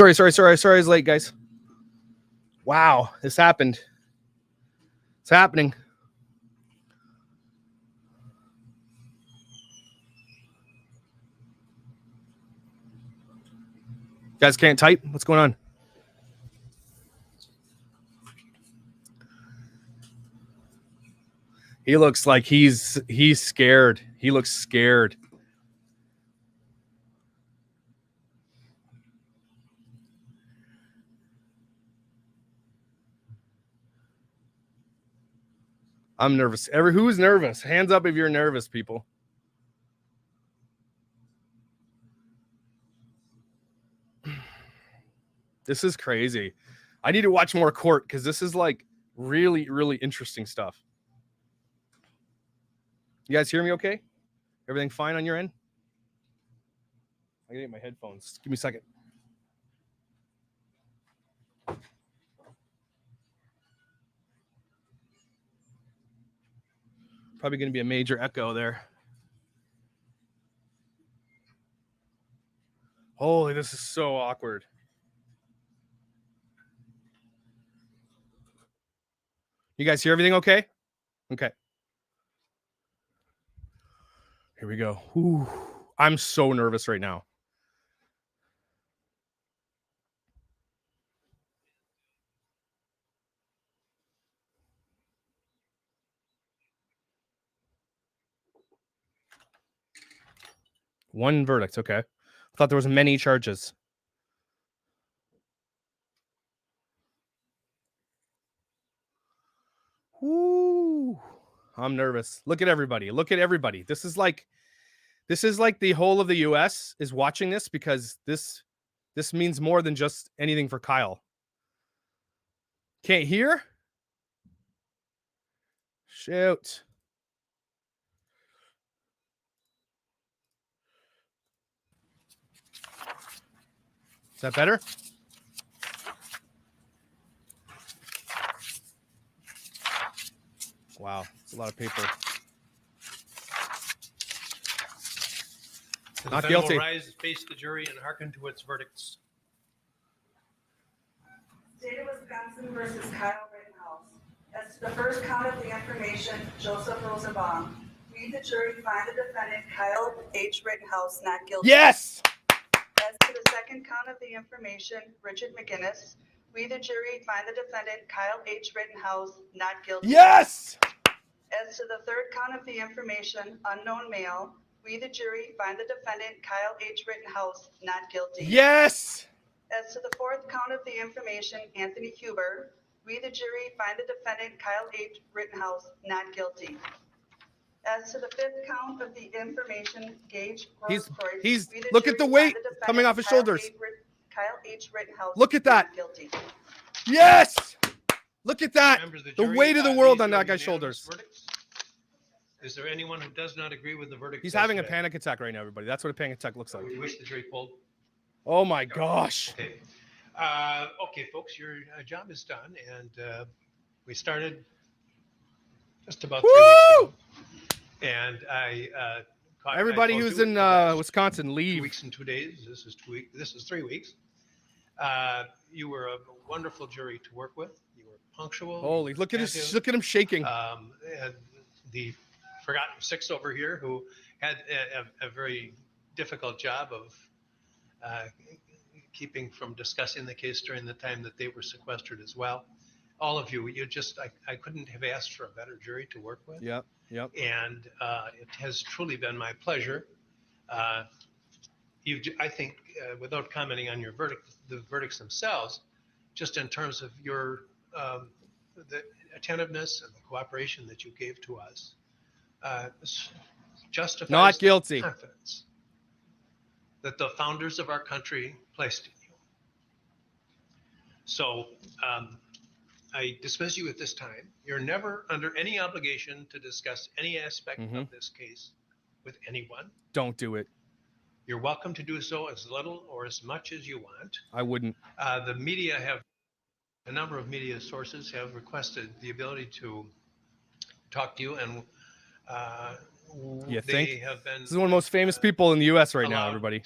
Sorry, I was late, guys. Wow, this happened. It's happening. You guys can't type? What's going on? He looks like he's scared. He looks scared. I'm nervous. Who's nervous? Hands up if you're nervous, people. This is crazy. I need to watch more court because this is like really, really interesting stuff. You guys hear me okay? Everything fine on your end? I gotta get my headphones. Give me a second. Probably going to be a major echo there. Holy, this is so awkward. You guys hear everything okay? Okay. Here we go. Whew. I'm so nervous right now. One verdict. Okay. I thought there was many charges. Woo. I'm nervous. Look at everybody. Look at everybody. This is like the whole of the US is watching this because this means more than just anything for Kyle. Can't hear? Shoot. Is that better? Wow, it's a lot of paper. Not guilty. Rise, face the jury, and hearken to its verdicts. State of Wisconsin versus Kyle Rittenhouse. As to the first count of the information, Joseph Rosenbaum. We, the jury, find the defendant Kyle H. Rittenhouse not guilty. Yes! As to the second count of the information, Richard McGinnis. We, the jury, find the defendant Kyle H. Rittenhouse not guilty. Yes! As to the third count of the information, unknown male. We, the jury, find the defendant Kyle H. Rittenhouse not guilty. Yes! As to the fourth count of the information, Anthony Huber. We, the jury, find the defendant Kyle H. Rittenhouse not guilty. As to the fifth count of the information, Gage Grosskreutz. He's look at the weight coming off his shoulders. Kyle H. Rittenhouse. Look at that. Not guilty. Yes! Look at that. The Jury, weight of the world on that guy's shoulders. Verdicts. Is there anyone who does not agree with the verdict? He's having a panic attack right now, everybody. That's what a panic attack looks like. You wish the jury pulled? Oh my gosh. Okay. Okay, folks, your job is done, and we started just about 3 weeks ago. And everybody who's in Wisconsin, leave. 2 weeks and 2 days. This is 2 weeks. This is 3 weeks. You were a wonderful jury to work with. You were punctual. Holy, look at him shaking. And the forgotten six over here who had a very difficult job of keeping from discussing the case during the time that they were sequestered as well. All of you, I couldn't have asked for a better jury to work with. Yep. And it has truly been my pleasure. I think, without commenting on your the verdicts themselves, just in terms of your the attentiveness and the cooperation that you gave to us, justifies not guilty. The confidence that the founders of our country placed in you. So I dismiss you at this time. You're never under any obligation to discuss any aspect of this case with anyone. Don't do it. You're welcome to do so as little or as much as you want. I wouldn't. A number of media sources have requested the ability to talk to you, and you they think? have been. This is one of the most famous people in the U.S. right now, everybody.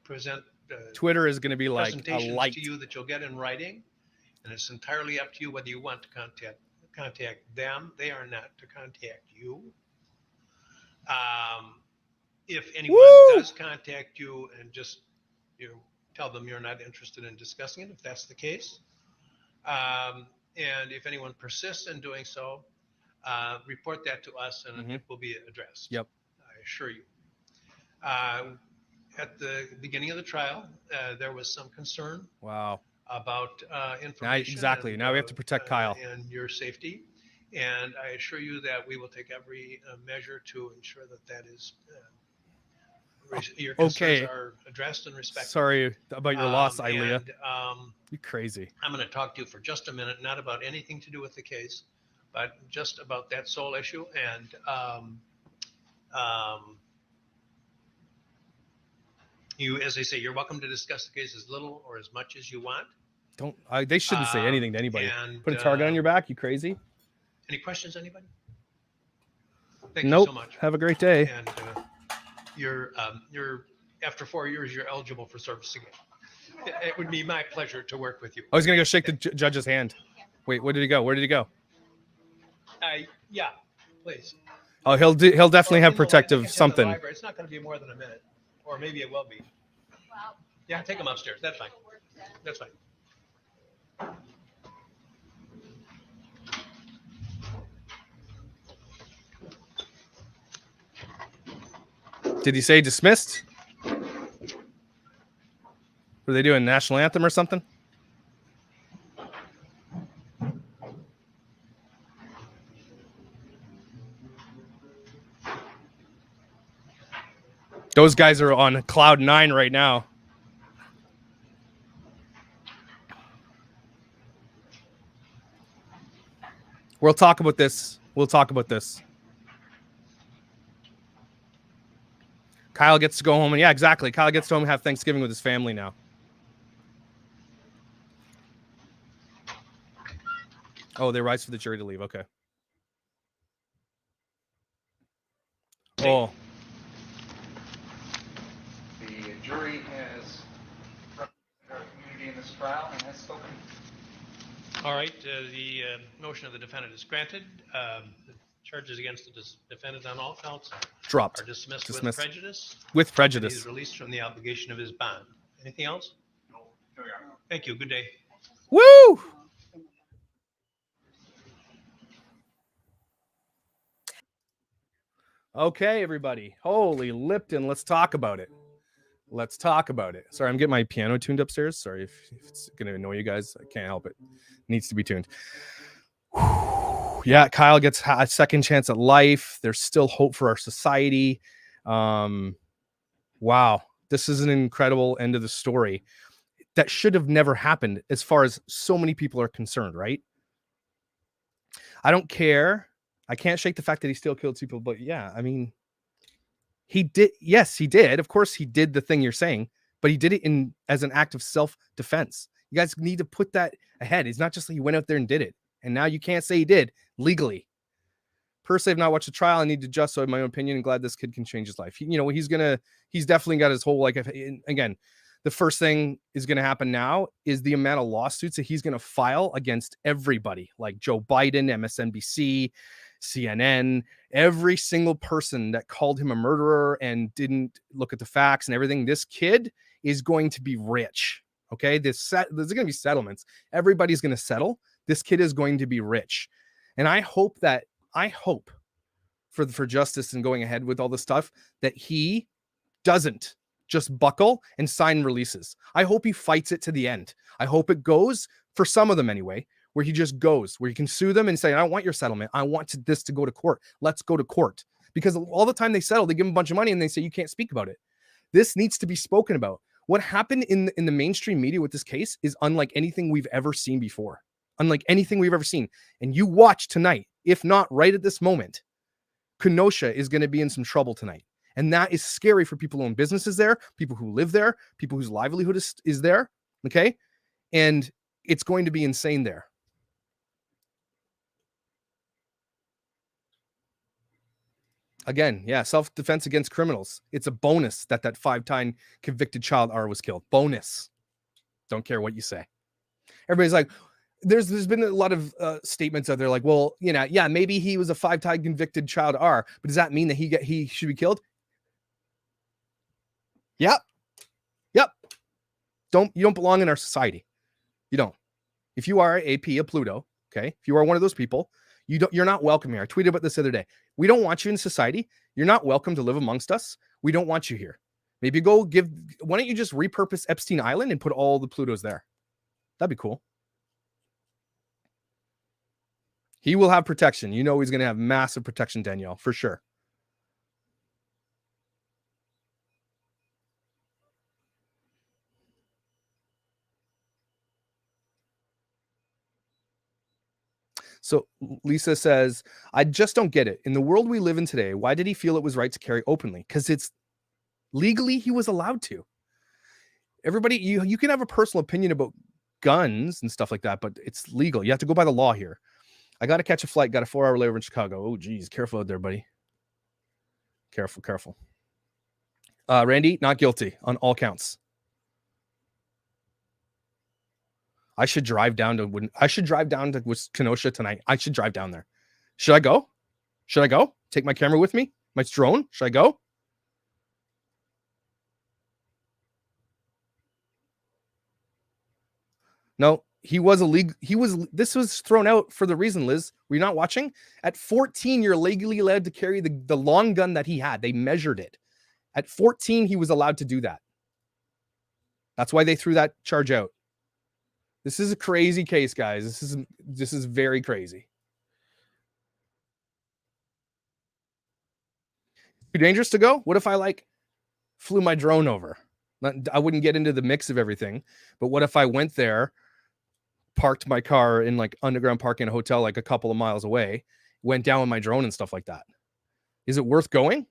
Present Twitter is going to be like a presentations light. to you that you'll get in writing, and it's entirely up to you whether you want to contact them. They are not to contact you. If anyone does contact you and just tell them you're not interested in discussing it, if that's the case, and if anyone persists in doing so, report that to us and it will be addressed. Yep. I assure you. At the beginning of the trial, there was some concern about information. Now we have to protect Kyle. And your safety. And I assure you that we will take every measure to ensure that is your concerns are addressed and respected. Sorry about your loss, Ilea. And, you crazy. I'm going to talk to you for just a minute, not about anything to do with the case, but just about that sole issue. And you, as I say, you're welcome to discuss the case as little or as much as you want. They shouldn't say anything to anybody. Put a target on your back, you crazy? Any questions, anybody? Thank you so much. Have a great day. And you're after 4 years, you're eligible for service again. It would be my pleasure to work with you. I was gonna go shake the judge's hand. Wait, where did he go? Where did he go? Yeah, please. Oh, he'll definitely have protective something. It's not going to be more than a minute, or maybe it will be. Yeah, take him upstairs. That's fine. That's fine. Did he say dismissed? Were they doing national anthem or something? Those guys are on cloud 9 right now. We'll talk about this. Kyle gets to go home. And yeah, exactly. Kyle gets to home and have Thanksgiving with his family now. Oh, they rise for the jury to leave. Okay. Oh. The jury has represented our community in this trial and has spoken. All right. The motion of the defendant is granted. The charges against the defendant on all counts Dropped. are dismissed with prejudice. With prejudice. He's released from the obligation of his bond. Anything else? No. Thank you. Good day. Woo! Okay, everybody. Holy Lipton. Let's talk about it. Sorry, I'm getting my piano tuned upstairs. Sorry if it's going to annoy you guys. I can't help it. It needs to be tuned. Yeah, Kyle gets a second chance at life. There's still hope for our society. Wow. This is an incredible end of the story that should have never happened as far as so many people are concerned, right? I don't care. I can't shake the fact that he still killed people, but yeah, I mean, he did. Yes, he did. Of course, he did the thing you're saying, but he did it as an act of self-defense. You guys need to put that ahead. It's not just like he went out there and did it. And now you can't say he did legally. Personally, I've not watched the trial. I need to just, so in my own opinion, and glad this kid can change his life. He's definitely got his whole, again, the first thing is going to happen now is the amount of lawsuits that he's going to file against everybody, like Joe Biden, MSNBC, CNN, every single person that called him a murderer and didn't look at the facts and everything. This kid is going to be rich. Okay. There's going to be settlements. Everybody's going to settle. This kid is going to be rich. And I hope for justice and going ahead with all this stuff that he doesn't just buckle and sign releases. I hope he fights it to the end. I hope it goes, for some of them anyway, where he just goes, where you can sue them and say, I don't want your settlement. I want this to go to court. Let's go to court. Because all the time they settle, they give him a bunch of money and they say, you can't speak about it. This needs to be spoken about. What happened in the mainstream media with this case is unlike anything we've ever seen before. Unlike anything we've ever seen. And you watch tonight, if not right at this moment, Kenosha is going to be in some trouble tonight. And that is scary for people who own businesses there, people who live there, people whose livelihood is there. Okay. And it's going to be insane there. Again, yeah, self-defense against criminals. It's a bonus that 5-time convicted child R was killed. Bonus. Don't care what you say. Everybody's like, there's been a lot of statements out there like, well, you know, yeah, maybe he was a 5-time convicted child R, but does that mean that he should be killed? Yep. You don't belong in our society. You don't. If you are AP of Pluto, okay, if you are one of those people, you're not welcome here. I tweeted about this the other day. We don't want you in society. You're not welcome to live amongst us. We don't want you here. Maybe why don't you just repurpose Epstein Island and put all the Plutos there? That'd be cool. He will have protection. You know he's going to have massive protection, Danielle, for sure. So Lisa says, I just don't get it. In the world we live in today, why did he feel it was right to carry openly? Because it's legally he was allowed to. Everybody, you can have a personal opinion about guns and stuff like that, but it's legal. You have to go by the law here. I got to catch a flight. Got a 4-hour layover in Chicago. Oh, geez. Careful out there, buddy. Careful. Randy, not guilty on all counts. I should drive down to Kenosha tonight. I should drive down there. Should I go? Take my camera with me? My drone? Should I go? No, this was thrown out for the reason, Liz. Were you not watching? At 14, you're legally allowed to carry the long gun that he had. They measured it. At 14, he was allowed to do that. That's why they threw that charge out. This is a crazy case, guys. This is very crazy. Too dangerous to go? What if I flew my drone over? I wouldn't get into the mix of everything, but what if I went there, parked my car in underground parking in a hotel a couple of miles away, went down with my drone and stuff like that? Is it worth going?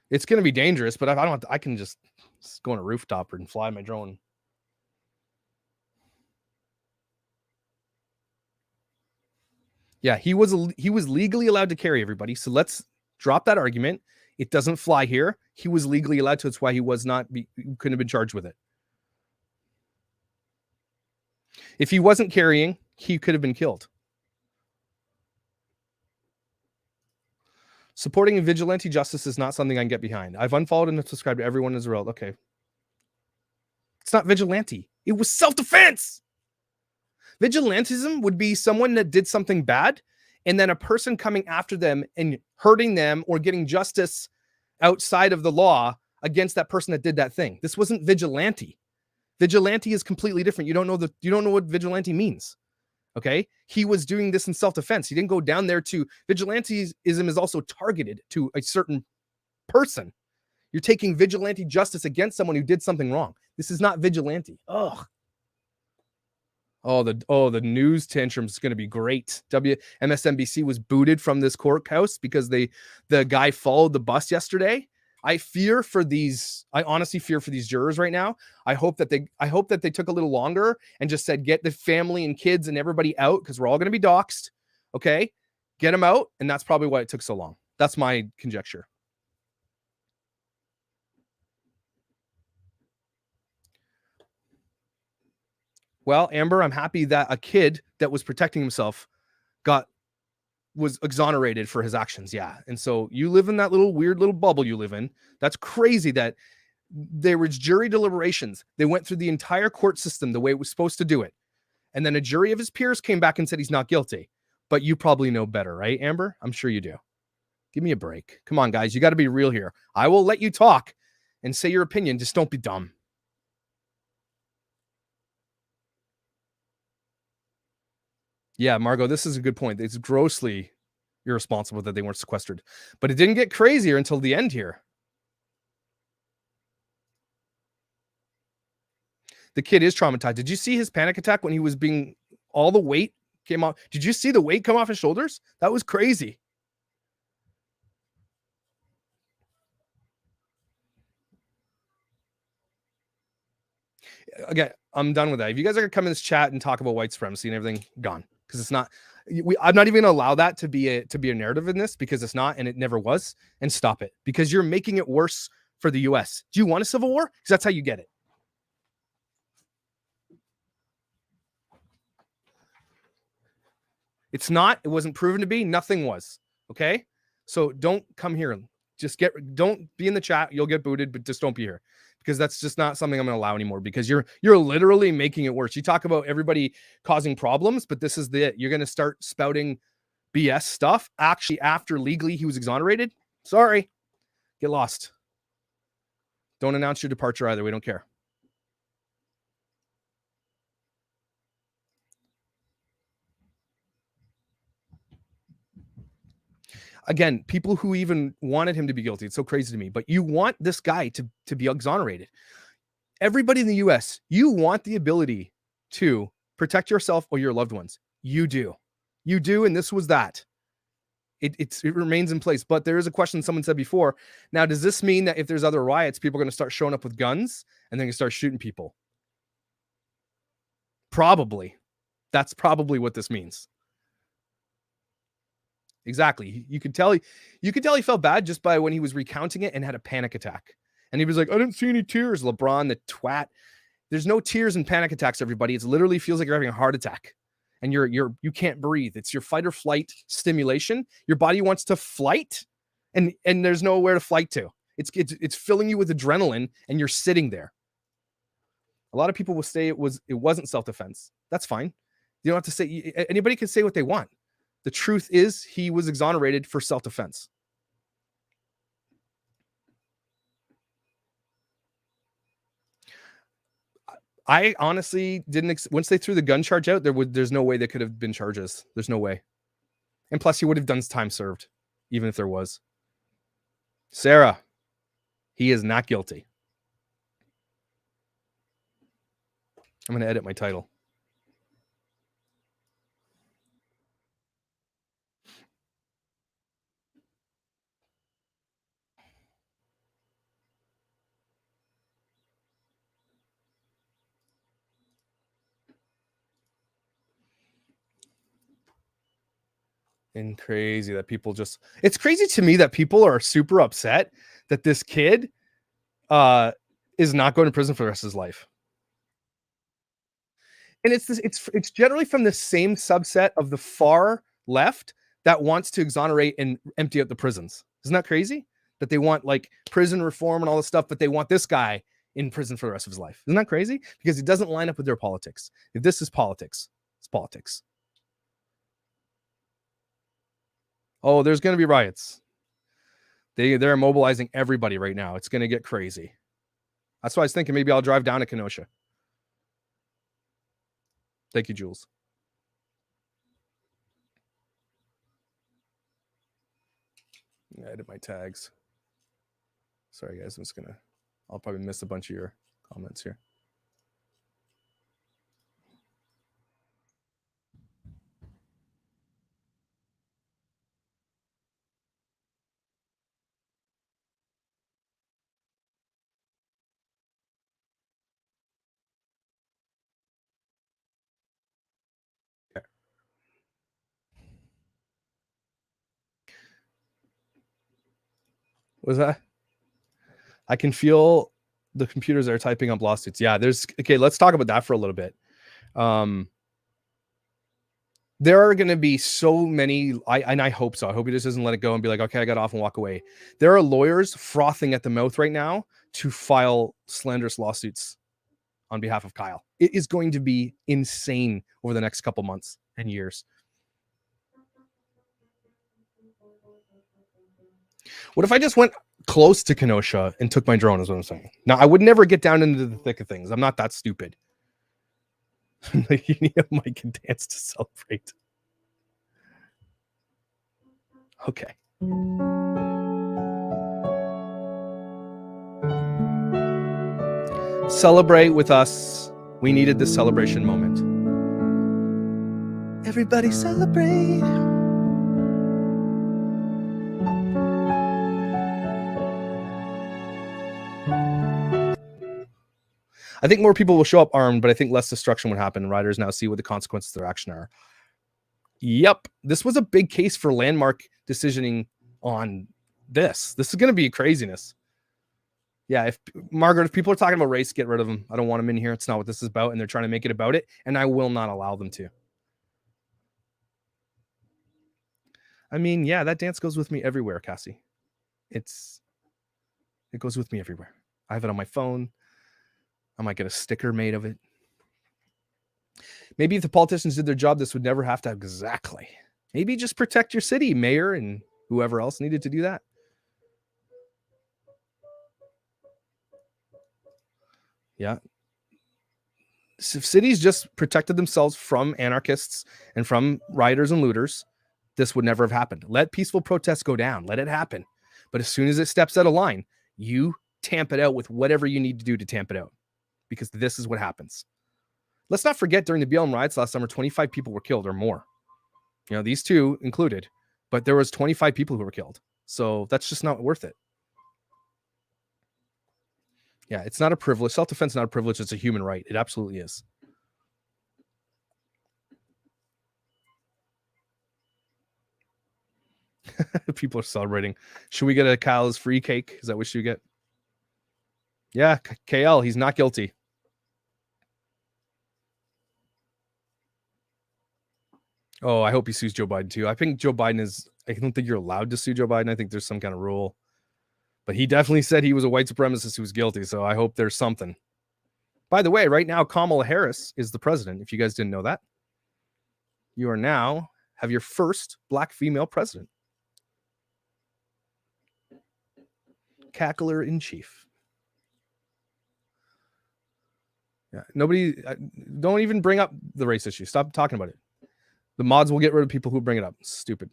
It's going to be dangerous, but I can just go on a rooftop and fly my drone. Yeah, he was legally allowed to carry, everybody. So let's drop that argument. It doesn't fly here. He was legally allowed to. That's why he couldn't have been charged with it. If he wasn't carrying, he could have been killed. Supporting vigilante justice is not something I can get behind. I've unfollowed and subscribed to everyone in Israel. Okay. It's not vigilante. It was self-defense. Vigilantism would be someone that did something bad and then a person coming after them and hurting them or getting justice outside of the law against that person that did that thing. This wasn't vigilante. Vigilante is completely different. You don't know what vigilante means. Okay? He was doing this in self-defense. He didn't go down there to vigilantism is also targeted to a certain person. You're taking vigilante justice against someone who did something wrong. This is not vigilante. Ugh. Oh, the news tantrum is going to be great. MSNBC was booted from this courthouse because the guy followed the bus yesterday. I honestly fear for these jurors right now. I hope that they took a little longer and just said, get the family and kids and everybody out because we're all going to be doxxed. Okay, get them out. And that's probably why it took so long. That's my conjecture. Well, Amber, I'm happy that a kid that was protecting himself was exonerated for his actions. Yeah. And so you live in that weird little bubble you live in. That's crazy that there was jury deliberations. They went through the entire court system the way it was supposed to do it. And then a jury of his peers came back and said he's not guilty. But you probably know better, right, Amber? I'm sure you do. Give me a break. Come on, guys. You got to be real here. I will let you talk and say your opinion. Just don't be dumb. Yeah, Margot, this is a good point. It's grossly irresponsible that they weren't sequestered. But it didn't get crazier until the end here. The kid is traumatized. Did you see his panic attack when he was all the weight came off? Did you see the weight come off his shoulders? That was crazy. Okay, I'm done with that. If you guys are going to come in this chat and talk about white supremacy and everything, gone. because it's not. I'm not even gonna allow that to be a narrative in this, because it's not, and it never was. And stop it, because you're making it worse for the U.S. Do you want a civil war? Because that's how you get it. It's not. It wasn't proven to be. Nothing was. Okay. So don't come here. Just don't be in the chat. You'll get booted, but just don't be here, because that's just not something I'm going to allow anymore, because you're literally making it worse. You talk about everybody causing problems, but this is you're going to start spouting BS stuff. Actually, after legally he was exonerated. Sorry. Get lost. Don't announce your departure either. We don't care. Again, people who even wanted him to be guilty, it's so crazy to me, but you want this guy to be exonerated. Everybody in the US, you want the ability to protect yourself or your loved ones. You do. And this was that. It remains in place. But there is a question someone said before. Now, does this mean that if there's other riots, people are going to start showing up with guns and then start shooting people? Probably. That's probably what this means. Exactly. You could tell he felt bad just by when he was recounting it and had a panic attack. And he was like, I didn't see any tears. LeBron, the twat. There's no tears in panic attacks, everybody. It literally feels like you're having a heart attack and you can't breathe. It's your fight or flight stimulation. Your body wants to flight and there's nowhere to flight to. It's filling you with adrenaline and you're sitting there. A lot of people will say it wasn't self-defense. That's fine. You don't have to say, anybody can say what they want. The truth is he was exonerated for self-defense. I honestly didn't. Once they threw the gun charge out, there's no way there could have been charges. There's no way. And plus, he would have done time served, even if there was. Sarah, he is not guilty. I'm going to edit my title. And crazy that people just, it's crazy to me that people are super upset that this kid is not going to prison for the rest of his life. And it's generally from the same subset of the far left that wants to exonerate and empty out the prisons. Isn't that crazy? That they want like prison reform and all this stuff, but they want this guy in prison for the rest of his life. Isn't that crazy? Because it doesn't line up with their politics. If this is politics, it's politics. Oh, there's going to be riots. They're mobilizing everybody right now. It's going to get crazy. That's why I was thinking maybe I'll drive down to Kenosha. Thank you, Jules. Edit my tags. Sorry, guys. I'll probably miss a bunch of your comments here. What was that? I can feel the computers that are typing up lawsuits. Yeah, okay, let's talk about that for a little bit. There are going to be so many, and I hope so. I hope he just doesn't let it go and be like, okay, I got off and walk away. There are lawyers frothing at the mouth right now to file slanderous lawsuits on behalf of Kyle. It is going to be insane over the next couple months and years. What if I just went close to Kenosha and took my drone, is what I'm saying. Now, I would never get down into the thick of things. I'm not that stupid. You need a mic and dance to celebrate. Okay. Celebrate with us. We needed this celebration moment. Everybody celebrate. I think more people will show up armed, but I think less destruction would happen. Riders now see what the consequences of their action are. Yep. This was a big case for landmark decisioning on this. This is going to be craziness. Yeah, if people are talking about race, get rid of them. I don't want them in here. It's not what this is about, and they're trying to make it about it, and I will not allow them to. I mean, yeah, that dance goes with me everywhere, Cassie. It goes with me everywhere. I have it on my phone. I might get a sticker made of it. Maybe if the politicians did their job, this would never have to. Exactly. Maybe just protect your city, mayor, and whoever else needed to do that. Yeah. If cities just protected themselves from anarchists and from rioters and looters, this would never have happened. Let peaceful protests go down. Let it happen. But as soon as it steps out of line, you tamp it out with whatever you need to do to tamp it out, because this is what happens. Let's not forget, during the BLM riots last summer, 25 people were killed or more. You know, these two included, but there was 25 people who were killed. So that's just not worth it. Yeah, it's not a privilege. Self-defense is not a privilege. It's a human right. It absolutely is. People are celebrating. Should we get a Kyle's free cake? Is that what you get? Yeah, KL, he's not guilty. Oh, I hope he sues Joe Biden too. I think Joe Biden is, I don't think you're allowed to sue Joe Biden. I think there's some kind of rule. But he definitely said he was a white supremacist who was guilty. So I hope there's something. By the way, right now, Kamala Harris is the president. If you guys didn't know that. You are now have your first black female president. Cackler in chief. Yeah, nobody, don't even bring up the race issue. Stop talking about it. The mods will get rid of people who bring it up. Stupid.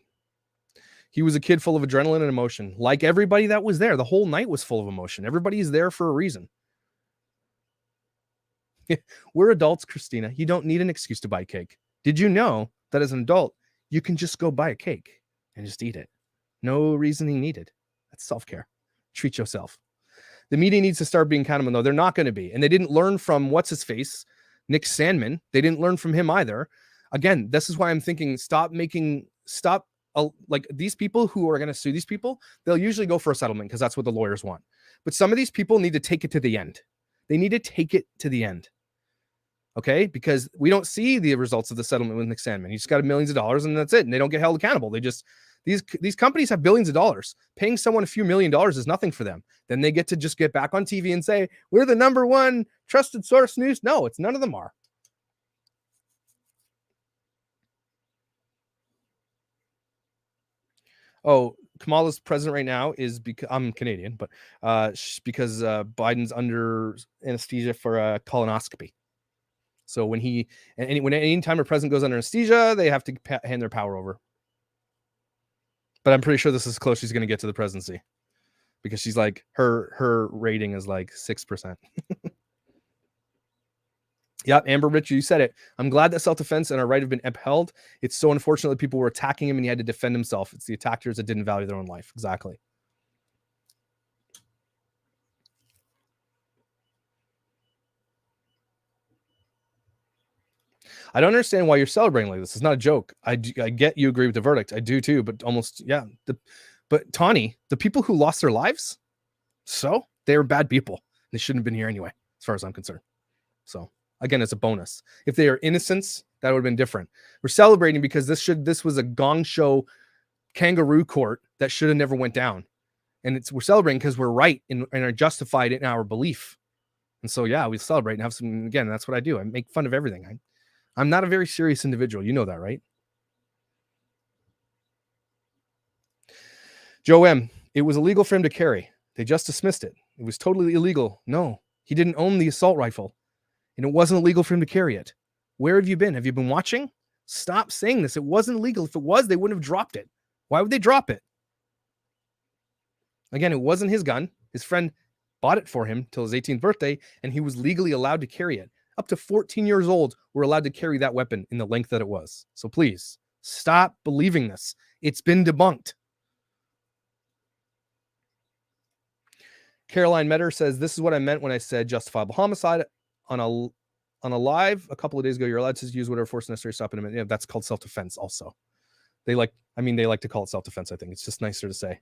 He was a kid full of adrenaline and emotion. Like everybody that was there. The whole night was full of emotion. Everybody's there for a reason. We're adults, Christina. You don't need an excuse to buy cake. Did you know that as an adult, you can just go buy a cake and just eat it? No reasoning needed. That's self-care. Treat yourself. The media needs to start being accountable. No, they're not going to be. And they didn't learn from what's-his-face, Nick Sandman. They didn't learn from him either. Again, this is why I'm thinking like these people who are going to sue these people, they'll usually go for a settlement because that's what the lawyers want. But some of these people need to take it to the end. They need to take it to the end. Okay? Because we don't see the results of the settlement with Nick Sandman. He just got millions of dollars and that's it. And they don't get held accountable. They just, these companies have billions of dollars. Paying someone a few $1 million is nothing for them. Then they get to just get back on TV and say, we're the #1 trusted source news. No, it's none of them are. Oh, Kamala's president right now is because I'm Canadian, but because Biden's under anesthesia for a colonoscopy. So when any time a president goes under anesthesia, they have to hand their power over. But I'm pretty sure this is close. She's going to get to the presidency because she's like her rating is like 6%. Yep, Amber Rich, you said it. I'm glad that self-defense and our right have been upheld. It's so unfortunate that people were attacking him and he had to defend himself. It's the attackers that didn't value their own life. Exactly. I don't understand why you're celebrating like this. It's not a joke. I get you agree with the verdict. I do too, but almost, yeah. But Tawny, the people who lost their lives, so they were bad people. They shouldn't have been here anyway, as far as I'm concerned. So again, it's a bonus. If they are innocents, that would have been different. We're celebrating because this was a gong show kangaroo court that should have never went down. And we're celebrating because we're right and are justified in our belief. And so, yeah, we celebrate and have some, again, that's what I do. I make fun of everything. I'm not a very serious individual. You know that, right? Joe M., it was illegal for him to carry. They just dismissed it. It was totally illegal. No, he didn't own the assault rifle. And it wasn't illegal for him to carry it. Where have you been? Have you been watching? Stop saying this. It wasn't illegal. If it was, they wouldn't have dropped it. Why would they drop it? Again, it wasn't his gun. His friend bought it for him till his 18th birthday, and he was legally allowed to carry it. Up to 14 years old, were allowed to carry that weapon in the length that it was. So please, stop believing this. It's been debunked. Caroline Metter says, this is what I meant when I said justifiable homicide on on a live a couple of days ago, you're allowed to use whatever force necessary to stop an imminent. Yeah, that's called self-defense also. They like to call it self-defense, I think. It's just nicer to say.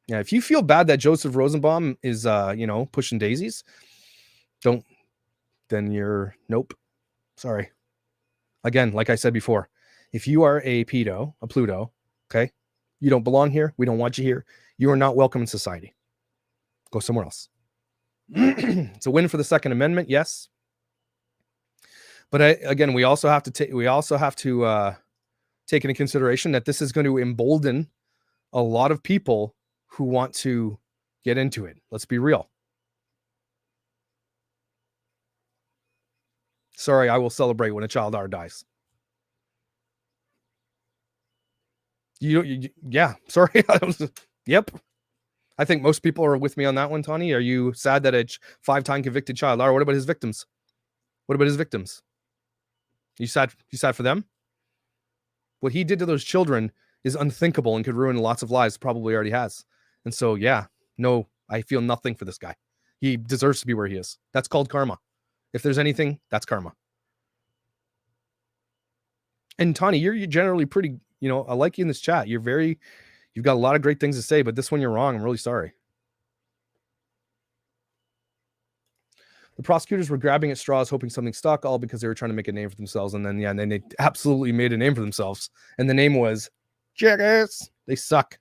Yeah, if you feel bad that Joseph Rosenbaum is pushing daisies, then you're nope. Sorry. Again, like I said before, if you are a pedo, a Pluto, okay, you don't belong here. We don't want you here. You are not welcome in society. Go somewhere else. It's a win for the Second Amendment, yes. But we also have to take into consideration that this is going to embolden a lot of people who want to get into it. Let's be real. Sorry, I will celebrate when a child R dies. Yeah, sorry. Yep. I think most people are with me on that one, Tawny. Are you sad that a 5-time convicted child R? What about his victims? You sad for them? What he did to those children is unthinkable and could ruin lots of lives, probably already has. And so, yeah, no, I feel nothing for this guy. He deserves to be where he is. That's called karma. If there's anything, that's karma. And Tawny, you're generally pretty, I like you in this chat. You've got a lot of great things to say, but this one you're wrong. I'm really sorry. The prosecutors were grabbing at straws, hoping something stuck, all because they were trying to make a name for themselves. And then, and then they absolutely made a name for themselves. And the name was Jackass. They suck.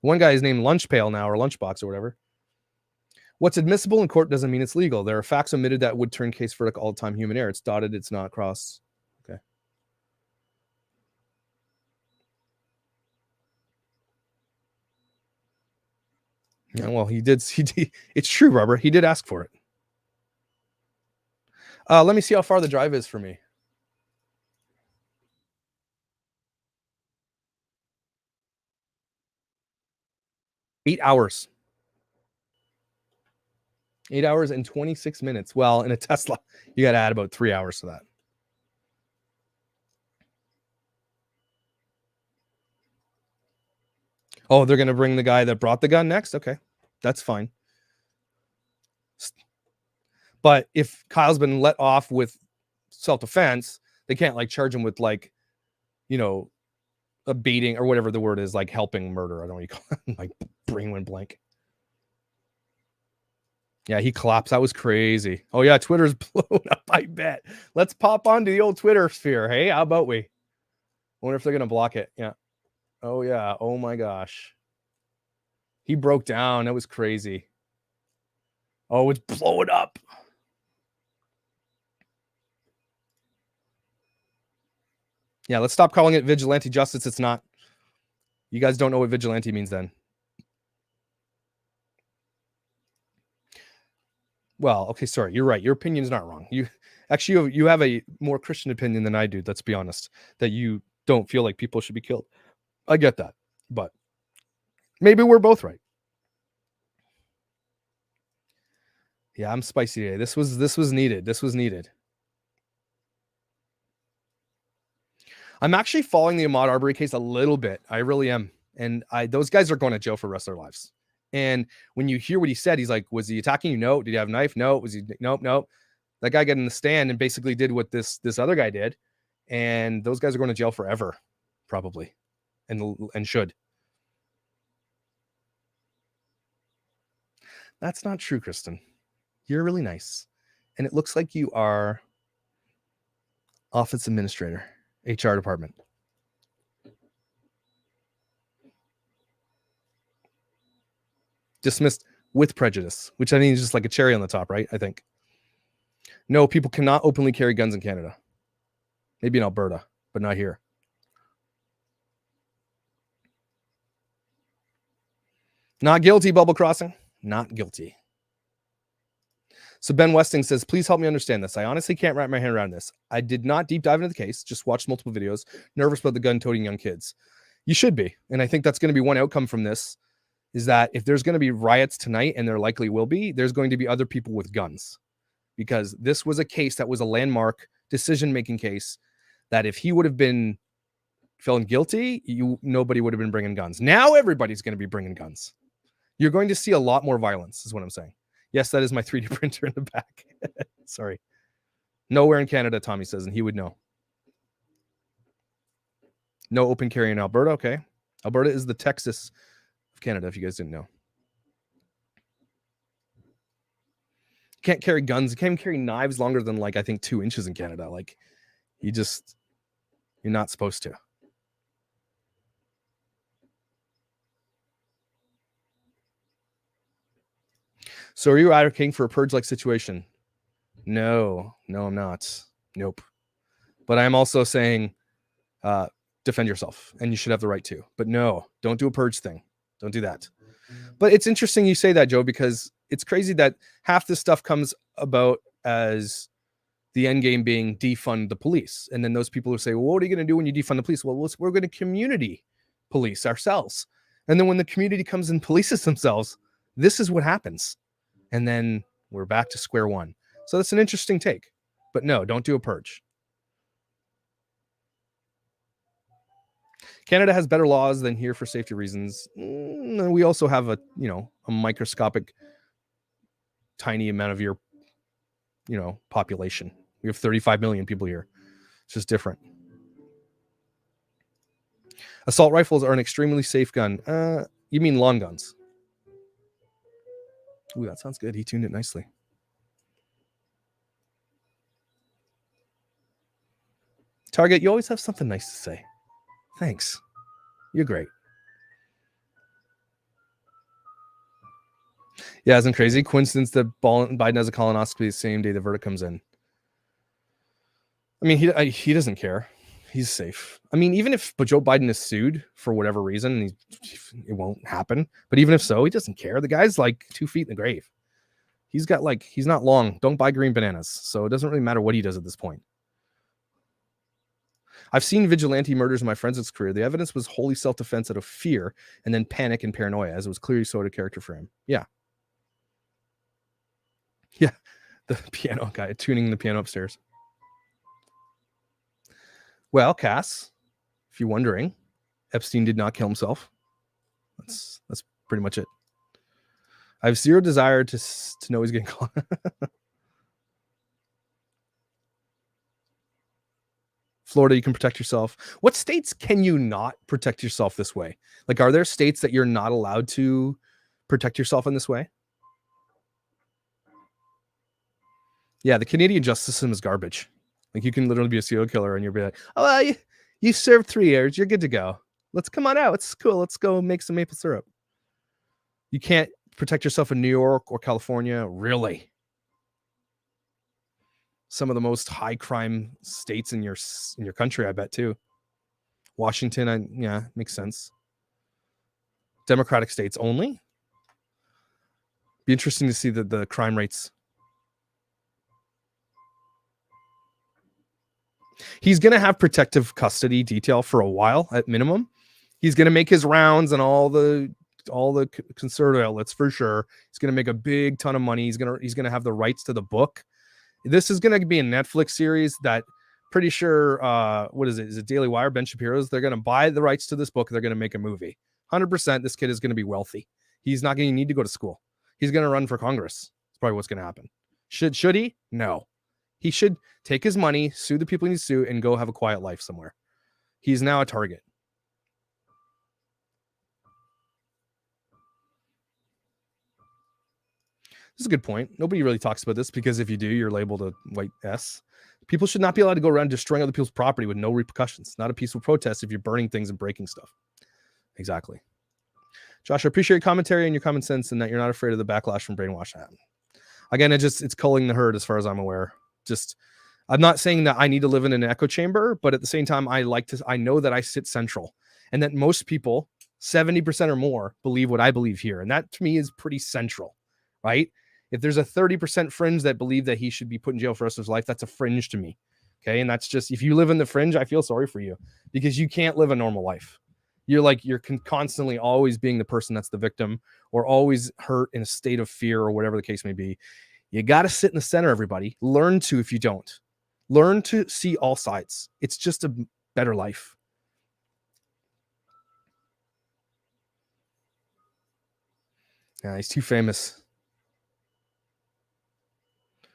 One guy is named Lunch Pail now, or Lunchbox or whatever. What's admissible in court doesn't mean it's legal. There are facts omitted that would turn case verdict all the time human error. It's dotted, it's not crossed. Okay. Yeah, well, he did. It's true, Robert. He did ask for it. Let me see how far the drive is for me. Eight hours. 8 hours and 26 minutes. Well, in a Tesla, you got to add about 3 hours to that. Oh, they're going to bring the guy that brought the gun next? Okay, that's fine. But if Kyle's been let off with self-defense, they can't charge him with a beating or whatever the word is, helping murder. I don't know what you call it. My brain went blank. Yeah, he collapsed. That was crazy. Oh yeah, Twitter's blown up, I bet. Let's pop onto the old Twitter sphere. Hey, how about we? Wonder if they're gonna block it. Yeah. Oh yeah. Oh my gosh. He broke down. That was crazy. Oh, it's blowing up. Yeah, let's stop calling it vigilante justice. It's not. You guys don't know what vigilante means then. Well, okay, sorry. You're right. Your opinion's not wrong. You have a more Christian opinion than I do, let's be honest, that you don't feel like people should be killed. I get that. But maybe we're both right. Yeah, I'm spicy today. This was needed. This was needed. I'm actually following the Ahmaud Arbery case a little bit. I really am. And those guys are going to jail for the rest of their lives. And when you hear what he said, he's like, was he attacking you? No. Did he have a knife? No. Was he? Nope. That guy got in the stand and basically did what this other guy did. And those guys are going to jail forever, probably. And should. That's not true, Kristen. You're really nice. And it looks like you are office administrator, HR department. Dismissed with prejudice, which I think is just like a cherry on the top, right? I think. No, people cannot openly carry guns in Canada. Maybe in Alberta, but not here. Not guilty, Bubble Crossing. Not guilty. So Ben Westing says, please help me understand this. I honestly can't wrap my hand around this. I did not deep dive into the case, just watched multiple videos, nervous about the gun-toting young kids. You should be. And I think that's going to be one outcome from this, is that if there's going to be riots tonight, and there likely will be, there's going to be other people with guns. Because this was a case that was a landmark decision-making case that if he would have been found guilty, nobody would have been bringing guns. Now everybody's going to be bringing guns. You're going to see a lot more violence, is what I'm saying. Yes, that is my 3D printer in the back. Sorry. Nowhere in Canada, Tommy says, and he would know. No open carry in Alberta. Okay. Alberta is the Texas of Canada, if you guys didn't know. You can't carry guns. You can't even carry knives longer than, like, I think 2 inches in Canada. Like, you're not supposed to. So are you advocating for a purge-like situation? No, I'm not. Nope. But I'm also saying defend yourself, and you should have the right to. But no, don't do a purge thing. Don't do that. But it's interesting you say that, Joe, because it's crazy that half this stuff comes about as the end game being defund the police. And then those people who say, well, what are you going to do when you defund the police? Well, we're going to community police ourselves. And then when the community comes and polices themselves, this is what happens. And then we're back to square one. So that's an interesting take. But no, don't do a purge. Canada has better laws than here for safety reasons. We also have a microscopic, tiny amount of your, population. We have 35 million people here. It's just different. Assault rifles are an extremely safe gun. You mean lawn guns? Ooh, that sounds good. He tuned it nicely. Target, you always have something nice to say. Thanks. You're great. Yeah, isn't crazy? Coincidence that Biden has a colonoscopy the same day the verdict comes in. I mean, he doesn't care. He's safe. I mean, even if Joe Biden is sued for whatever reason, it won't happen. But even if so, he doesn't care. The guy's like 2 feet in the grave. He's not long. Don't buy green bananas. So it doesn't really matter what he does at this point. I've seen vigilante murders in my forensics career. The evidence was wholly self-defense out of fear and then panic and paranoia, as it was clearly so out of character for him. Yeah. Yeah. The piano guy tuning the piano upstairs. Well, Cass, if you're wondering, Epstein did not kill himself. That's pretty much it. I have zero desire to know he's getting caught. Florida, you can protect yourself. What states can you not protect yourself this way? Like, are there states that you're not allowed to protect yourself in this way? Yeah, the Canadian justice system is garbage. Like, you can literally be a serial killer and you'll be like, oh, well, you served 3 years. You're good to go. Let's come on out. It's cool. Let's go make some maple syrup. You can't protect yourself in New York or California. Really? Some of the most high crime states in your country, I bet, too. Washington, makes sense. Democratic states only. Be interesting to see the crime rates. He's going to have protective custody detail for a while at minimum. He's going to make his rounds and all the conservative outlets for sure. He's going to make a big ton of money. He's going to have the rights to the book. This is going to be a Netflix series that pretty sure, what is it? Is it Daily Wire? Ben Shapiro's? They're going to buy the rights to this book. They're going to make a movie. 100%. This kid is going to be wealthy. He's not going to need to go to school. He's going to run for Congress. That's probably what's going to happen. Should he? No. He should take his money, sue the people he needs to sue, and go have a quiet life somewhere. He's now a target. This is a good point. Nobody really talks about this because if you do, you're labeled a white S. People should not be allowed to go around destroying other people's property with no repercussions. Not a peaceful protest if you're burning things and breaking stuff. Exactly. Josh, I appreciate your commentary and your common sense and that you're not afraid of the backlash from brainwash. Again, it's culling the herd as far as I'm aware. I'm not saying that I need to live in an echo chamber, but at the same time, I know that I sit central and that most people, 70% or more, believe what I believe here. And that to me is pretty central, right? If there's a 30% fringe that believe that he should be put in jail for the rest of his life, that's a fringe to me. Okay. And that's just, if you live in the fringe, I feel sorry for you because you can't live a normal life. You're constantly always being the person that's the victim or always hurt in a state of fear or whatever the case may be. You got to sit in the center, everybody. Learn to, if you don't. Learn to see all sides. It's just a better life. Yeah, he's too famous.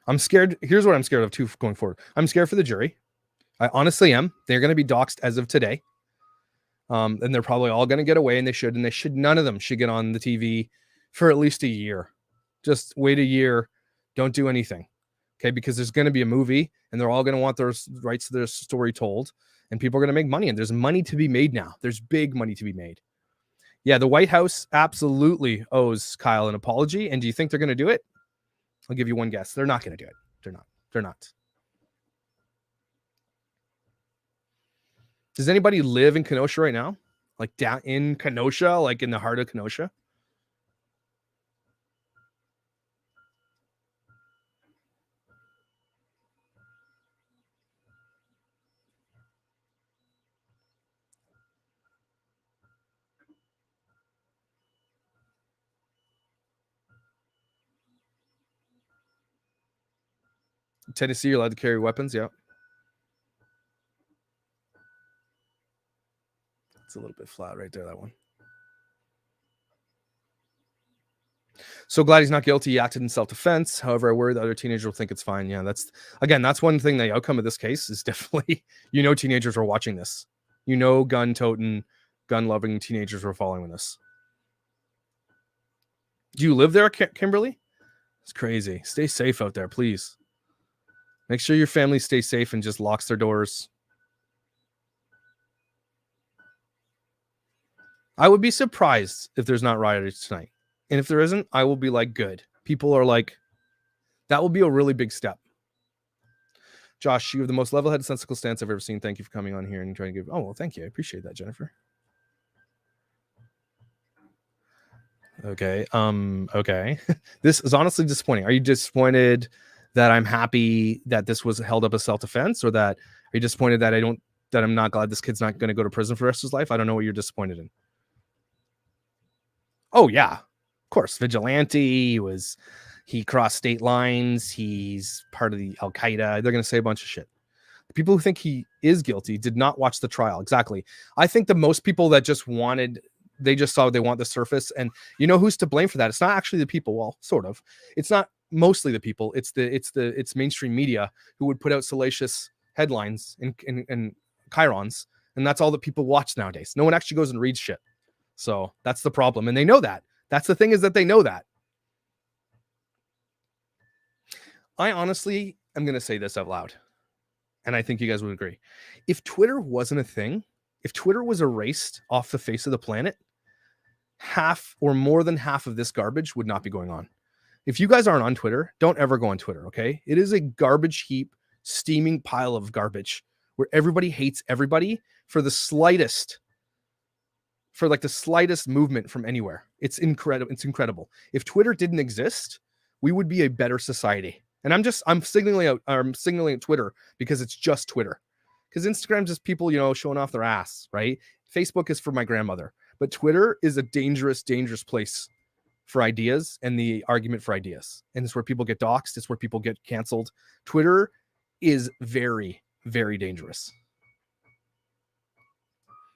I'm scared. Here's what I'm scared of too going forward. I'm scared for the jury. I honestly am. They're going to be doxxed as of today. And they're probably all going to get away, and they should. None of them should get on the TV for at least a year. Just wait a year. Don't do anything. Okay. Because there's going to be a movie, and they're all going to want their rights to their story told, and people are going to make money, and there's money to be made now. There's big money to be made. Yeah. The White House absolutely owes Kyle an apology. And do you think they're going to do it? I'll give you one guess. They're not going to do it. They're not. Does anybody live in Kenosha right now? Like down in Kenosha, like in the heart of Kenosha? Tennessee, you're allowed to carry weapons. Yeah. It's a little bit flat right there, that one. So glad he's not guilty. He acted in self-defense. However, I worry that other teenagers will think it's fine. Yeah, that's one thing. The outcome of this case is definitely, teenagers are watching this. Gun-toting, gun-loving teenagers were following this. Do you live there, Kimberly? It's crazy. Stay safe out there, please. Make sure your family stays safe and just locks their doors. I would be surprised if there's not rioters tonight. And if there isn't, I will be like, good. People are like, that will be a really big step. Josh, you have the most level-headed, sensible stance I've ever seen. Thank you for coming on here and trying to give. Oh, well, thank you. I appreciate that, Jennifer. Okay. Okay. This is honestly disappointing. Are you disappointed that I'm happy that this was held up as self-defense, or that are you disappointed that I'm not glad this kid's not going to go to prison for the rest of his life? I don't know what you're disappointed in. Oh yeah, of course. Vigilante. He crossed state lines. He's part of the Al Qaeda. They're going to say a bunch of shit. The people who think he is guilty did not watch the trial. Exactly. I think the most people that they just saw they want the surface, and who's to blame for that? It's not actually the people. Well, sort of. It's not mostly the people. It's mainstream media who would put out salacious headlines and chyrons, and that's all that people watch nowadays. No one actually goes and reads shit. So that's the problem, and they know that. That's the thing, is that they know that. I honestly am going to say this out loud, and I think you guys would agree. If Twitter wasn't a thing, if Twitter was erased off the face of the planet, half or more than half of this garbage would not be going on. If you guys aren't on Twitter, don't ever go on Twitter, okay? It is a garbage heap, steaming pile of garbage where everybody hates everybody for the slightest movement from anywhere. It's incredible. If Twitter didn't exist, we would be a better society. And I'm signaling at Twitter because it's just Twitter. Because Instagram's just people, showing off their ass, right? Facebook is for my grandmother. But Twitter is a dangerous, dangerous place for ideas and the argument for ideas. And it's where people get doxxed. It's where people get canceled. Twitter is very, very dangerous.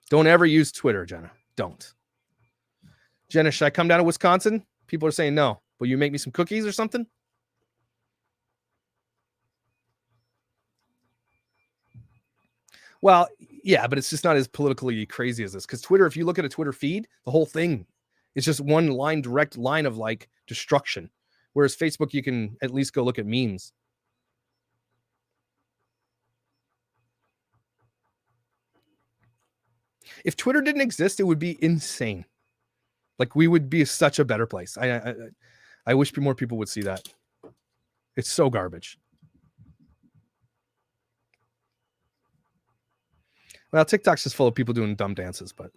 Don't ever use Twitter, Jenna. Don't. Jenna, should I come down to Wisconsin? People are saying no. Will you make me some cookies or something? Well, yeah, but it's just not as politically crazy as this. Because Twitter, if you look at a Twitter feed, the whole thing is just one direct line of like destruction. Whereas Facebook, you can at least go look at memes. If Twitter didn't exist, it would be insane. Like, we would be such a better place. I wish more people would see that. It's so garbage. Well, TikTok's just full of people doing dumb dances, but.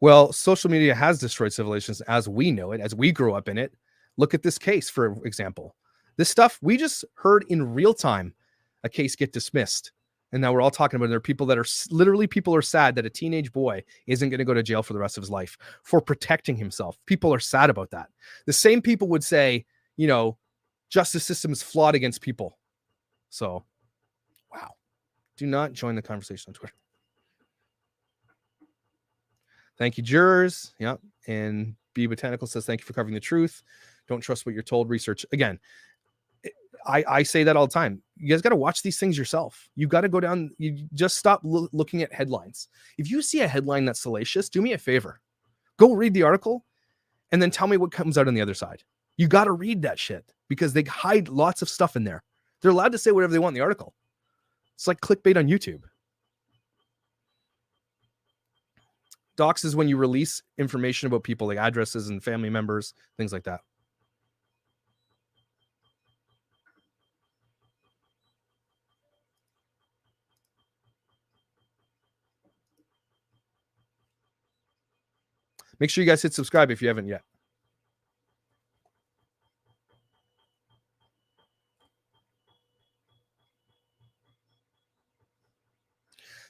Well, social media has destroyed civilizations as we know it, as we grew up in it. Look at this case, for example. This stuff, we just heard in real time a case get dismissed. And now we're all talking about it. There are people that are people are sad that a teenage boy isn't going to go to jail for the rest of his life for protecting himself. People are sad about that. The same people would say, justice system is flawed against people. So, wow. Do not join the conversation on Twitter. Thank you, jurors. Yep. And B Botanical says, thank you for covering the truth. Don't trust what you're told. Research. Again, I say that all the time. You guys got to watch these things yourself. You got to go down. You just stop looking at headlines. If you see a headline that's salacious, do me a favor. Go read the article and then tell me what comes out on the other side. You got to read that shit because they hide lots of stuff in there. They're allowed to say whatever they want in the article. It's like clickbait on YouTube. Docs is when you release information about people, like addresses and family members, things like that. Make sure you guys hit subscribe if you haven't yet.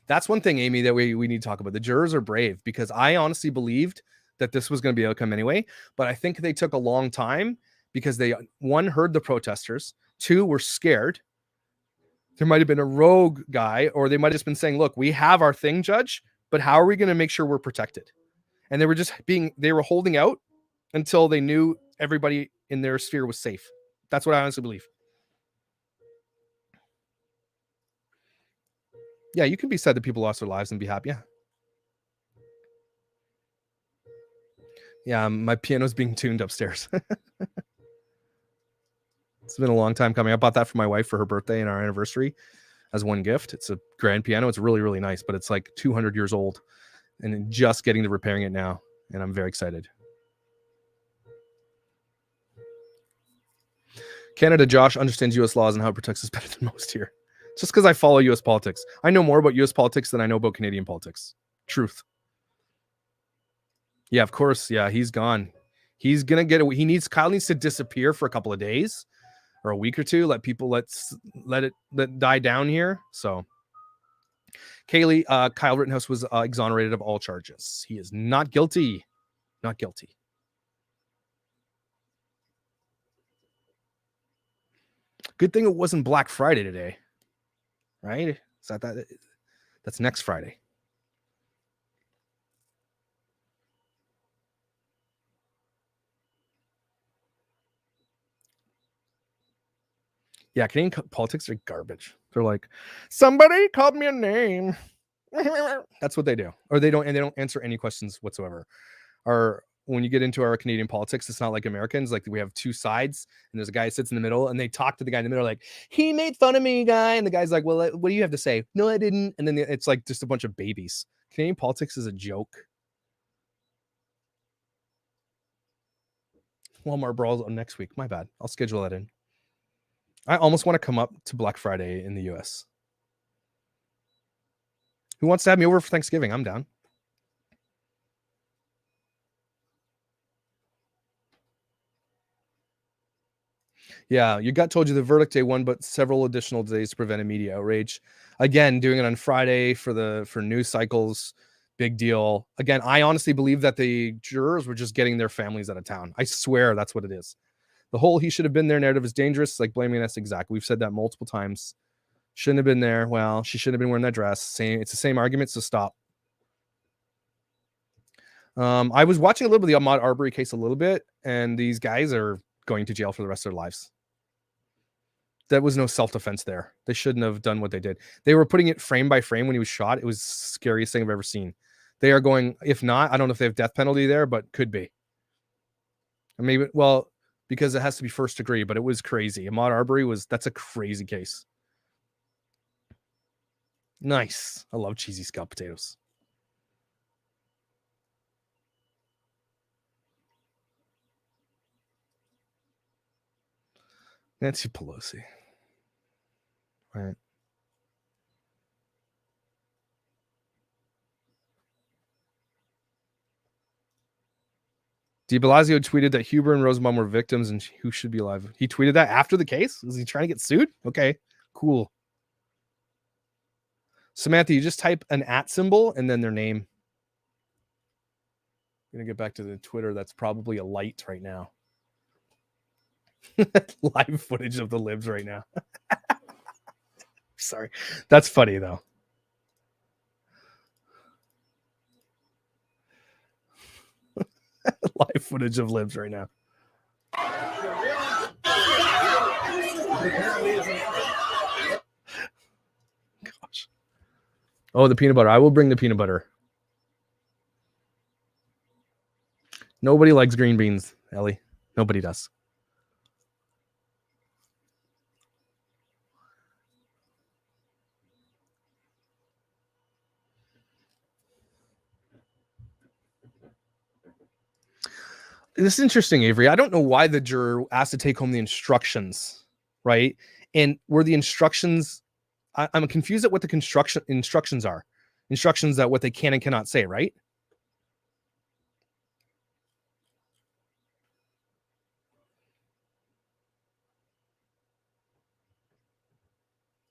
That's one thing, Amy, that we need to talk about. The jurors are brave because I honestly believed that this was going to be the outcome anyway. But I think they took a long time because they, one, heard the protesters. Two, were scared. There might have been a rogue guy, or they might have just been saying, look, we have our thing, judge, but how are we going to make sure we're protected? And they were just they were holding out until they knew everybody in their sphere was safe. That's what I honestly believe. Yeah, you can be sad that people lost their lives and be happy. Yeah. Yeah, my piano's being tuned upstairs. It's been a long time coming. I bought that for my wife for her birthday and our anniversary as one gift. It's a grand piano. It's really, really nice, but it's like 200 years old and just getting to repairing it now. And I'm very excited. Canada, Josh understands U.S. laws and how it protects us better than most here. It's just because I follow U.S. politics. I know more about U.S. politics than I know about Canadian politics. Truth. Yeah, of course. Yeah, he's gone. He's going to get away. Kyle needs to disappear for a couple of days or a week or two. Let it die down here. So, Kaylee, Kyle Rittenhouse was exonerated of all charges. He is not guilty. Not guilty. Good thing it wasn't Black Friday today. Right? Is that? That's next Friday. Yeah, Canadian politics are garbage. They're like, somebody called me a name. That's what they do. Or they don't answer any questions whatsoever. Or when you get into our Canadian politics, it's not like Americans. Like we have two sides, and there's a guy who sits in the middle, and they talk to the guy in the middle, like, he made fun of me, guy. And the guy's like, well, what do you have to say? No, I didn't. And then it's like just a bunch of babies. Canadian politics is a joke. Walmart brawls next week. My bad. I'll schedule that in. I almost want to come up to Black Friday in the US. Who wants to have me over for Thanksgiving? I'm down. Yeah, your gut told you the verdict day one, but several additional days to prevent immediate outrage. Again, doing it on Friday for news cycles, big deal. Again, I honestly believe that the jurors were just getting their families out of town. I swear that's what it is. The whole he should have been there narrative is dangerous. Like blaming us. Exactly. We've said that multiple times. Shouldn't have been there. Well, she shouldn't have been wearing that dress. It's the same argument. So stop. I was watching a little bit of the Ahmaud Arbery case a little bit, and these guys are going to jail for the rest of their lives. That was no self-defense there. They shouldn't have done what they did. They were putting it frame by frame when he was shot. It was the scariest thing I've ever seen. They are going, if not, I don't know if they have death penalty there, but could be. Maybe, well, because it has to be first degree, but it was crazy. Ahmaud Arbery that's a crazy case. Nice. I love cheesy scalloped potatoes. Nancy Pelosi. All right. De Blasio tweeted that Huber and Rosenbaum were victims and who should be alive. He tweeted that after the case? Is he trying to get sued? Okay, cool. Samantha, you just type an @ symbol and then their name. I'm going to get back to the Twitter. That's probably a light right now. Live footage of the libs right now. Sorry. That's funny, though. Live footage of libs right now. Gosh. Oh, the peanut butter. I will bring the peanut butter. Nobody likes green beans, Ellie. Nobody does. This is interesting, Avery. I don't know why the juror asked to take home the instructions, right? And were the instructions, I'm confused at what the instructions are. Instructions that what they can and cannot say, right?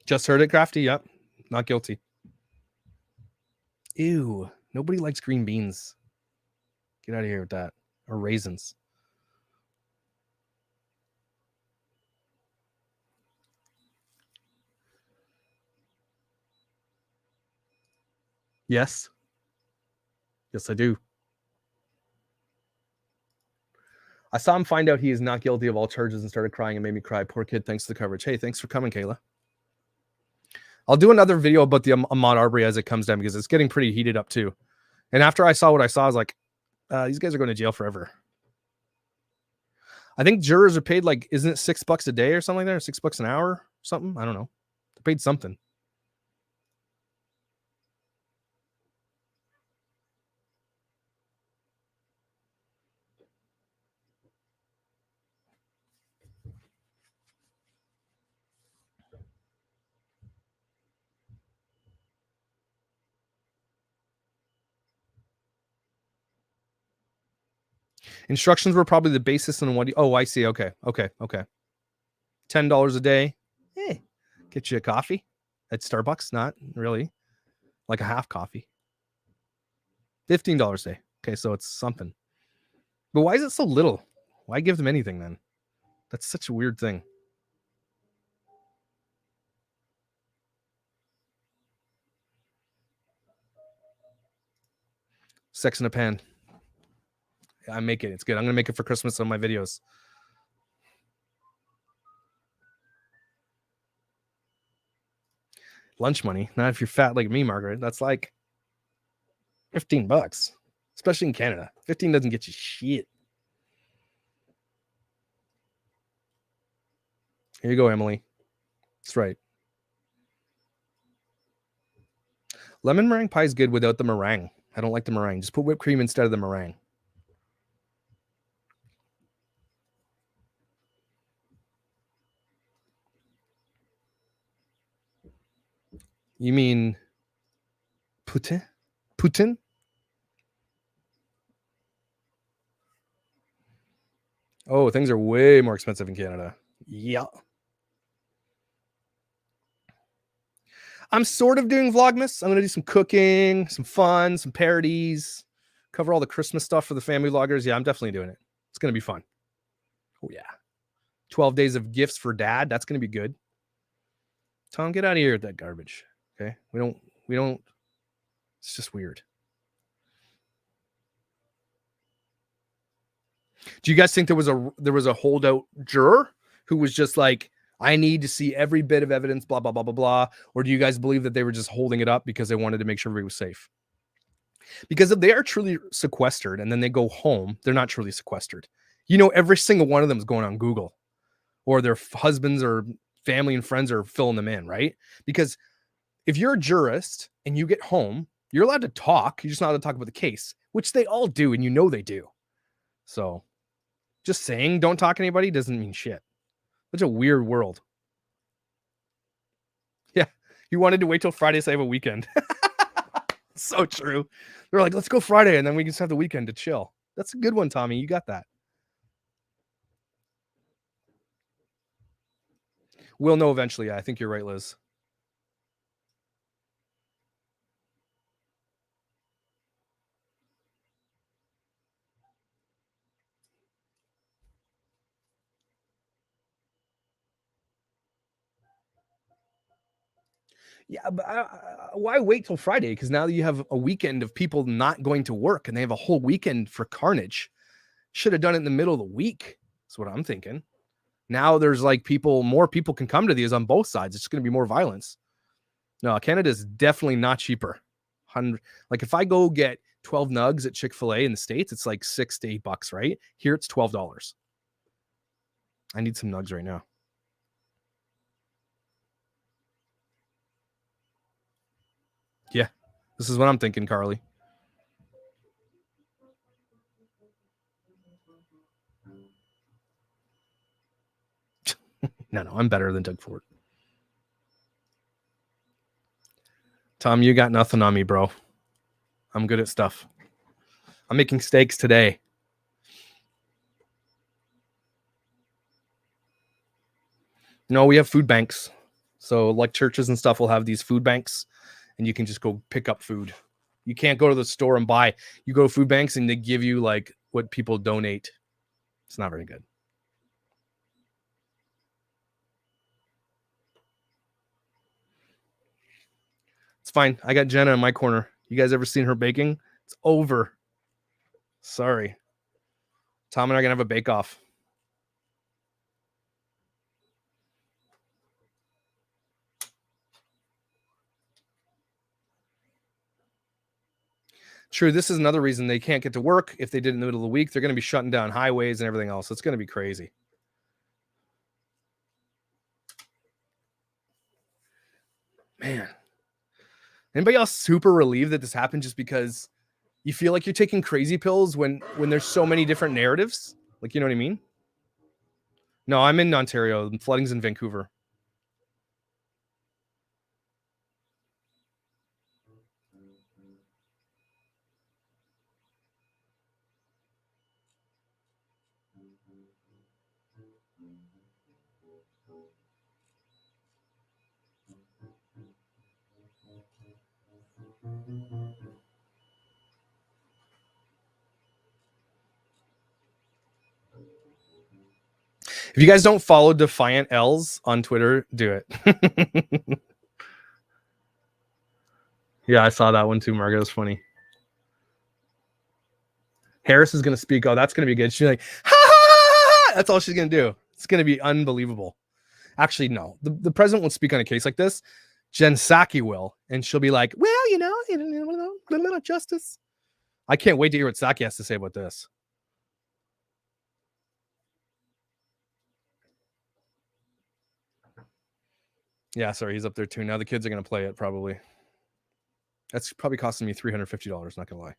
Just heard it, Crafty. Yep. Not guilty. Ew. Nobody likes green beans. Get out of here with that. Or raisins. Yes. Yes, I do. I saw him find out he is not guilty of all charges and started crying and made me cry. Poor kid. Thanks for the coverage. Hey, thanks for coming, Kayla. I'll do another video about the Ahmaud Arbery as it comes down because it's getting pretty heated up too. And after I saw what I saw, I was like, these guys are going to jail forever. I think jurors are paid like, isn't it $6 a day or something like that? Or $6 an hour or something? I don't know. They're paid something. Instructions were probably the basis on what oh, I see. Okay. $10 a day. Hey, get you a coffee at Starbucks. Not really. Like a half coffee. $15 a day. Okay, so it's something. But why is it so little? Why give them anything then? That's such a weird thing. Sex in a pan. I make it. It's good. I'm going to make it for Christmas on my videos. Lunch money. Not if you're fat like me, Margaret. That's like $15, especially in Canada. 15 doesn't get you shit. Here you go, Emily. That's right. Lemon meringue pie is good without the meringue. I don't like the meringue. Just put whipped cream instead of the meringue. You mean Putin? Putin? Oh, things are way more expensive in Canada. Yeah. I'm sort of doing Vlogmas. I'm going to do some cooking, some fun, some parodies, cover all the Christmas stuff for the family vloggers. Yeah, I'm definitely doing it. It's going to be fun. Oh, yeah. 12 days of gifts for dad. That's going to be good. Tom, get out of here with that garbage. Okay? We don't. It's just weird. Do you guys think there was a holdout juror who was just like, I need to see every bit of evidence, blah, blah, blah, blah, blah? Or do you guys believe that they were just holding it up because they wanted to make sure everybody was safe? Because if they are truly sequestered and then they go home, they're not truly sequestered. You know, every single one of them is going on Google, or their husbands or family and friends are filling them in, right? Because if you're a jurist and you get home, you're allowed to talk. You're just not allowed to talk about the case, which they all do, and you know they do. So just saying don't talk to anybody doesn't mean shit. Such a weird world. Yeah. You wanted to wait till Friday so I have a weekend. So true. They're like, let's go Friday and then we can just have the weekend to chill. That's a good one, Tommy. You got that. We'll know eventually. Yeah, I think you're right, Liz. Yeah, but why wait till Friday? Because now you have a weekend of people not going to work and they have a whole weekend for carnage. Should have done it in the middle of the week. That's what I'm thinking. Now there's like more people can come to these on both sides. It's going to be more violence. No, Canada is definitely not cheaper. Like if I go get 12 nugs at Chick-fil-A in the States, it's like $6 to $8, right? Here it's $12. I need some nugs right now. Yeah, this is what I'm thinking, Carly. No, I'm better than Doug Ford. Tom, you got nothing on me, bro. I'm good at stuff. I'm making steaks today. No, we have food banks. So like churches and stuff will have these food banks and you can just go pick up food. You can't go to the store and buy. You go to food banks and they give you like what people donate. It's not very good. It's fine. I got Jenna in my corner. You guys ever seen her baking? It's over. Sorry. Tom and I are going to have a bake off. True, this is another reason they can't get to work. If they did in the middle of the week, they're going to be shutting down highways and everything else. It's going to be crazy. Man. Anybody else super relieved that this happened just because you feel like you're taking crazy pills when there's so many different narratives? Like, you know what I mean? No, I'm in Ontario. The flooding's in Vancouver. If you guys don't follow Defiant L's on Twitter, do it. Yeah, I saw that one too, Margaret. It was funny. Harris is going to speak. Oh, that's going to be good. She's like, ha, ha, ha, ha. That's all she's going to do. It's going to be unbelievable. Actually, no. The president won't speak on a case like this. Jen Psaki will. And she'll be like, well, justice. I can't wait to hear what Psaki has to say about this. Yeah, sorry, he's up there too. Now the kids are going to play it probably. That's probably costing me $350, not going to lie.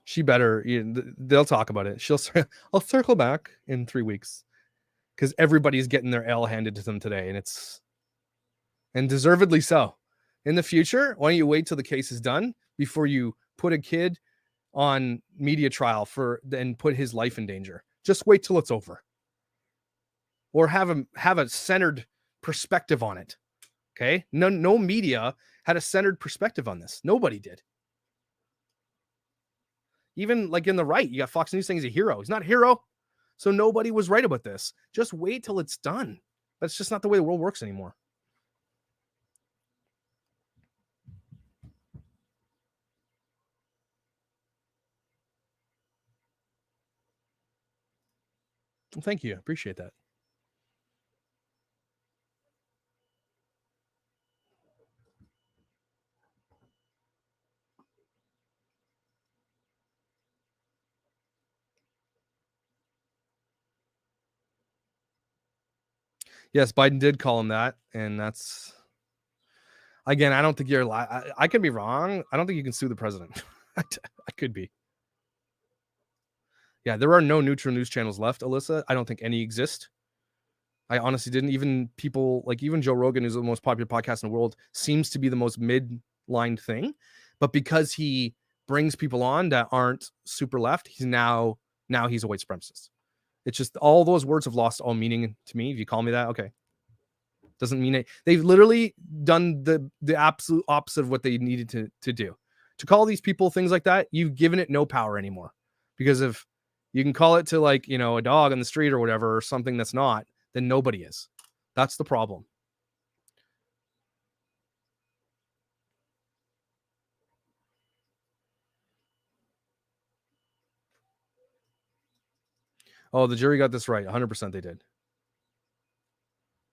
She better, they'll talk about it. I'll circle back in 3 weeks because everybody's getting their L handed to them today. And deservedly so. In the future, why don't you wait till the case is done before you put a kid on media trial and put his life in danger? Just wait till it's over. Or have a centered perspective on it. Okay? No media had a centered perspective on this. Nobody did. Even like in the right, you got Fox News saying he's a hero. He's not a hero. So nobody was right about this. Just wait till it's done. That's just not the way the world works anymore. Well, thank you. Appreciate that. Yes, Biden did call him that, and that's again. I don't think you're. I could be wrong. I don't think you can sue the president. I could be. Yeah, there are no neutral news channels left, Alyssa. I don't think any exist. I honestly didn't. Even people like even Joe Rogan, who's the most popular podcast in the world, seems to be the most mid-line thing. But because he brings people on that aren't super left, he's now he's a white supremacist. It's just all those words have lost all meaning to me. If you call me that, okay. Doesn't mean it. They've literally done the absolute opposite of what they needed to do. To call these people things like that, you've given it no power anymore. Because if you can call it to like, a dog on the street or whatever, or something that's not, then nobody is. That's the problem. Oh, the jury got this right. 100% they did.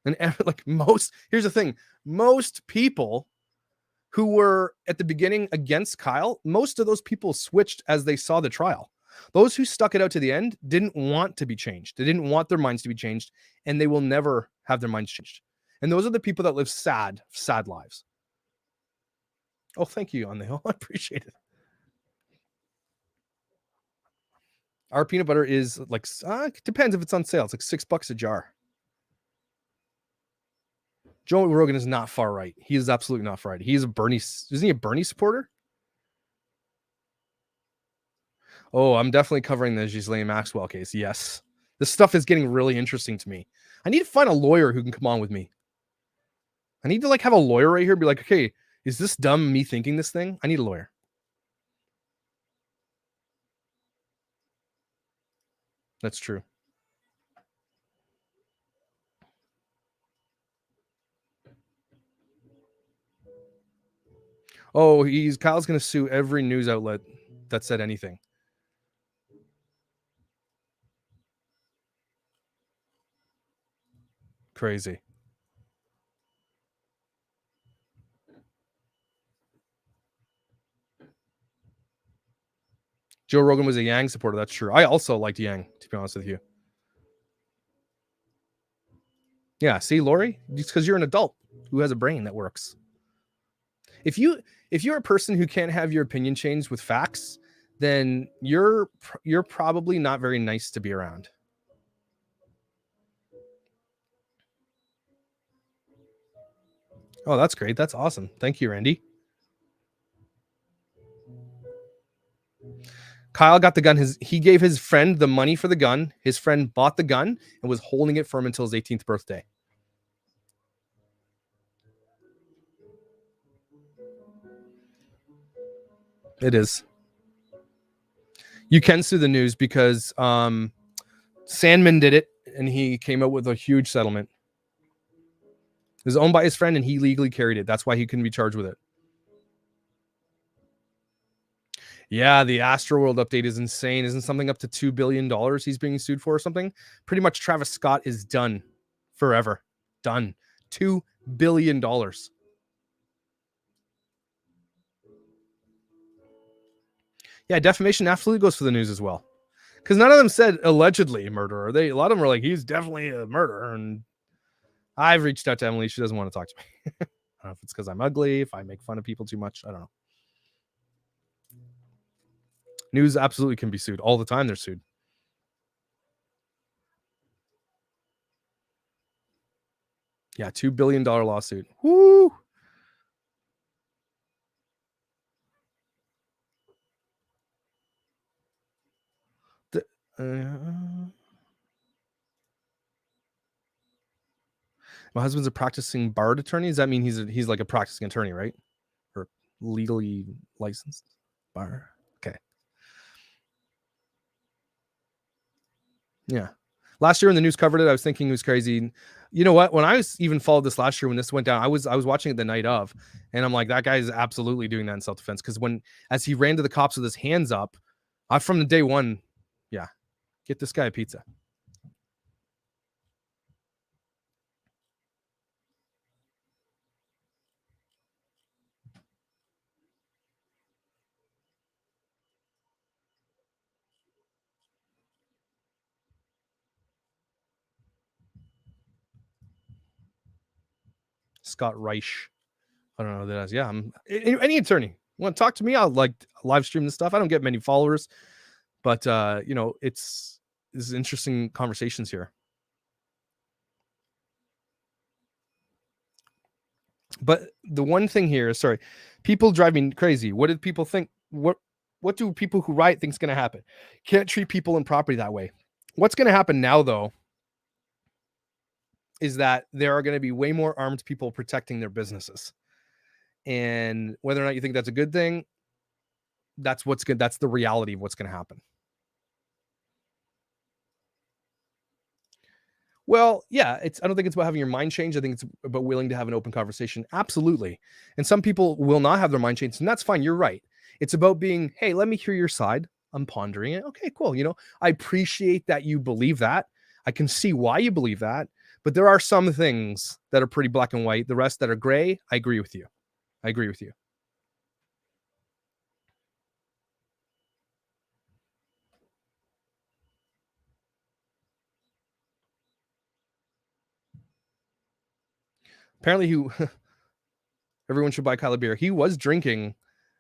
And like here's the thing. Most people who were at the beginning against Kyle, most of those people switched as they saw the trial. Those who stuck it out to the end didn't want to be changed. They didn't want their minds to be changed, and they will never have their minds changed. And those are the people that live sad lives. Oh, thank you, on the hill. I appreciate it. Our peanut butter is like, it depends if it's on sale. It's like $6 a jar. Joe Rogan is not far right. He is absolutely not far right. He is a Bernie. Isn't he a Bernie supporter? Oh, I'm definitely covering the Ghislaine Maxwell case. Yes. This stuff is getting really interesting to me. I need to find a lawyer who can come on with me. I need to like have a lawyer right here and be like, okay, is this dumb me thinking this thing? I need a lawyer. That's true. Oh, Kyle's going to sue every news outlet that said anything. Crazy. Joe Rogan was a Yang supporter. That's true. I also liked Yang, to be honest with you. Yeah, see, Lori, it's because you're an adult who has a brain that works. If you're a person who can't have your opinion changed with facts, then you're probably not very nice to be around. Oh, that's great. That's awesome. Thank you, Randy. Kyle got the gun. He gave his friend the money for the gun. His friend bought the gun and was holding it for him until his 18th birthday. It is. You can sue the news because Sandman did it and he came out with a huge settlement. It was owned by his friend and he legally carried it. That's why he couldn't be charged with it. Yeah, the Astroworld update is insane. Isn't something up to $2 billion he's being sued for or something? Pretty much Travis Scott is done forever. Done. $2 billion. Yeah, defamation absolutely goes for the news as well. Because none of them said allegedly murderer. A lot of them were like, he's definitely a murderer. And I've reached out to Emily. She doesn't want to talk to me. I don't know if it's because I'm ugly, if I make fun of people too much. I don't know. News absolutely can be sued. All the time they're sued. Yeah, $2 billion lawsuit. Woo! My husband's a practicing barred attorney. Does that mean he's like a practicing attorney, right? Or legally licensed bar? Okay. Yeah. Last year when the news covered it, I was thinking it was crazy. You know what? When I was even followed this last year when this went down, I was watching it the night of, and I'm like, that guy is absolutely doing that in self-defense. Because as he ran to the cops with his hands up, from the day one, yeah, get this guy a pizza. Scott Reich. I don't know who that is. Yeah, I'm any attorney. Want to talk to me? I'll like live stream this stuff. I don't get many followers, but this is interesting conversations here. But the one thing here is, sorry, people drive me crazy. What did people think? What do people who riot think is going to happen? Can't treat people and property that way. What's going to happen now, though, is that there are going to be way more armed people protecting their businesses. And whether or not you think that's a good thing, that's what's good. That's the reality of what's going to happen. Well, yeah, I don't think it's about having your mind changed. I think it's about willing to have an open conversation. Absolutely. And some people will not have their mind changed, and that's fine. You're right. It's about being, hey, let me hear your side. I'm pondering it. Okay, cool. You know, I appreciate that you believe that. I can see why you believe that. But there are some things that are pretty black and white. The rest that are gray, I agree with you. I agree with you. Apparently, everyone should buy Kyle a beer. He was drinking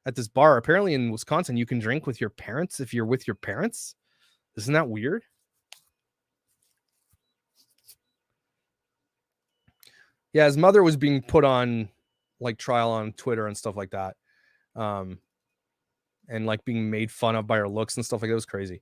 at this bar. Apparently, in Wisconsin, you can drink with your parents if you're with your parents. Isn't that weird? Yeah, his mother was being put on like trial on Twitter and stuff like that. And like being made fun of by her looks and stuff like that. It was crazy.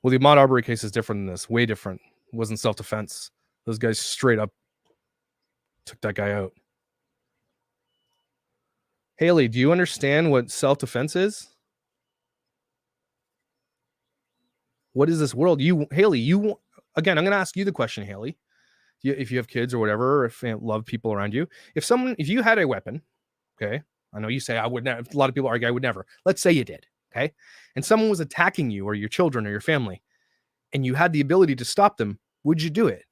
Well, the Ahmaud Arbery case is different than this. Way different. It wasn't self-defense. Those guys straight up took that guy out. Haley, do you understand what self-defense is? What is this world? Haley, again, I'm going to ask you the question, Haley. If you have kids or whatever, or if you love people around you, if you had a weapon, okay, I know you say I would never, a lot of people argue I would never. Let's say you did, okay, and someone was attacking you or your children or your family, and you had the ability to stop them, would you do it?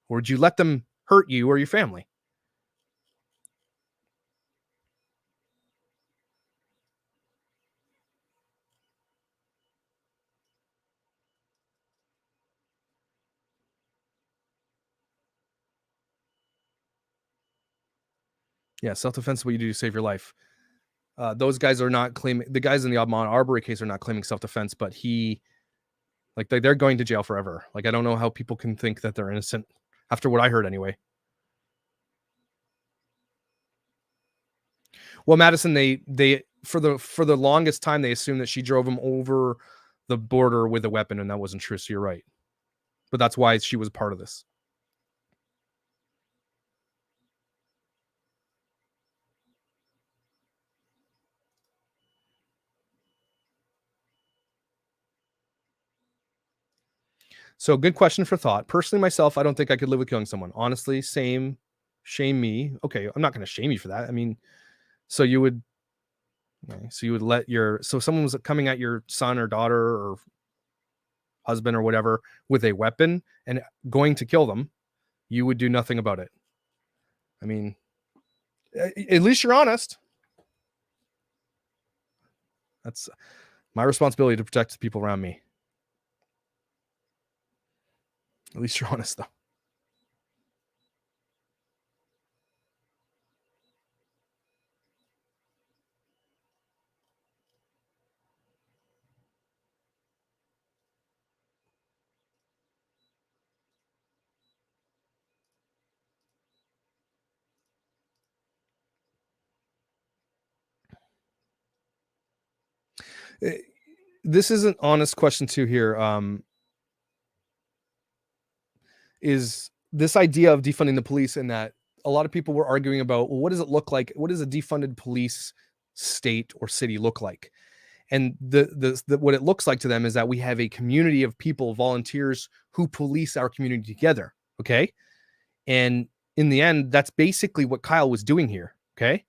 Or would you let them hurt you or your family? Yeah, self-defense is what you do to save your life. Those guys are not claiming, the guys in the Ahmaud Arbery case are not claiming self-defense, but they're going to jail forever. Like, I don't know how people can think that they're innocent after what I heard anyway. Well, Madison, they for the longest time, they assumed that she drove him over the border with a weapon, and that wasn't true. So you're right. But that's why she was part of this. So good question for thought. Personally, myself, I don't think I could live with killing someone. Honestly, same. Shame me. Okay, I'm not going to shame you for that. I mean, so you would let so someone was coming at your son or daughter or husband or whatever with a weapon and going to kill them, you would do nothing about it. I mean, at least you're honest. That's my responsibility to protect the people around me. At least you're honest, though. This is an honest question too here. Is this idea of defunding the police, and that a lot of people were arguing about, well, what does it look like? What does a defunded police state or city look like? And the what it looks like to them is that we have a community of people, volunteers, who police our community together. Okay. And in the end, that's basically what Kyle was doing here. Okay.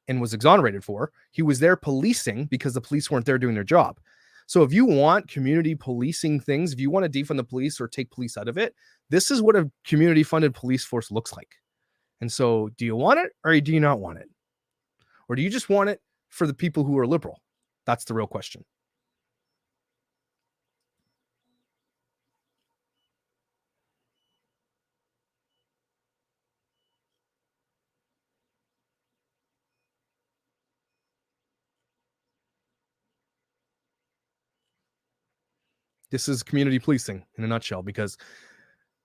And was exonerated for. He was there policing because the police weren't there doing their job. So if you want community policing things, if you want to defund the police or take police out of it, this is what a community funded police force looks like. And so do you want it or do you not want it? Or do you just want it for the people who are liberal? That's the real question. This is community policing in a nutshell, because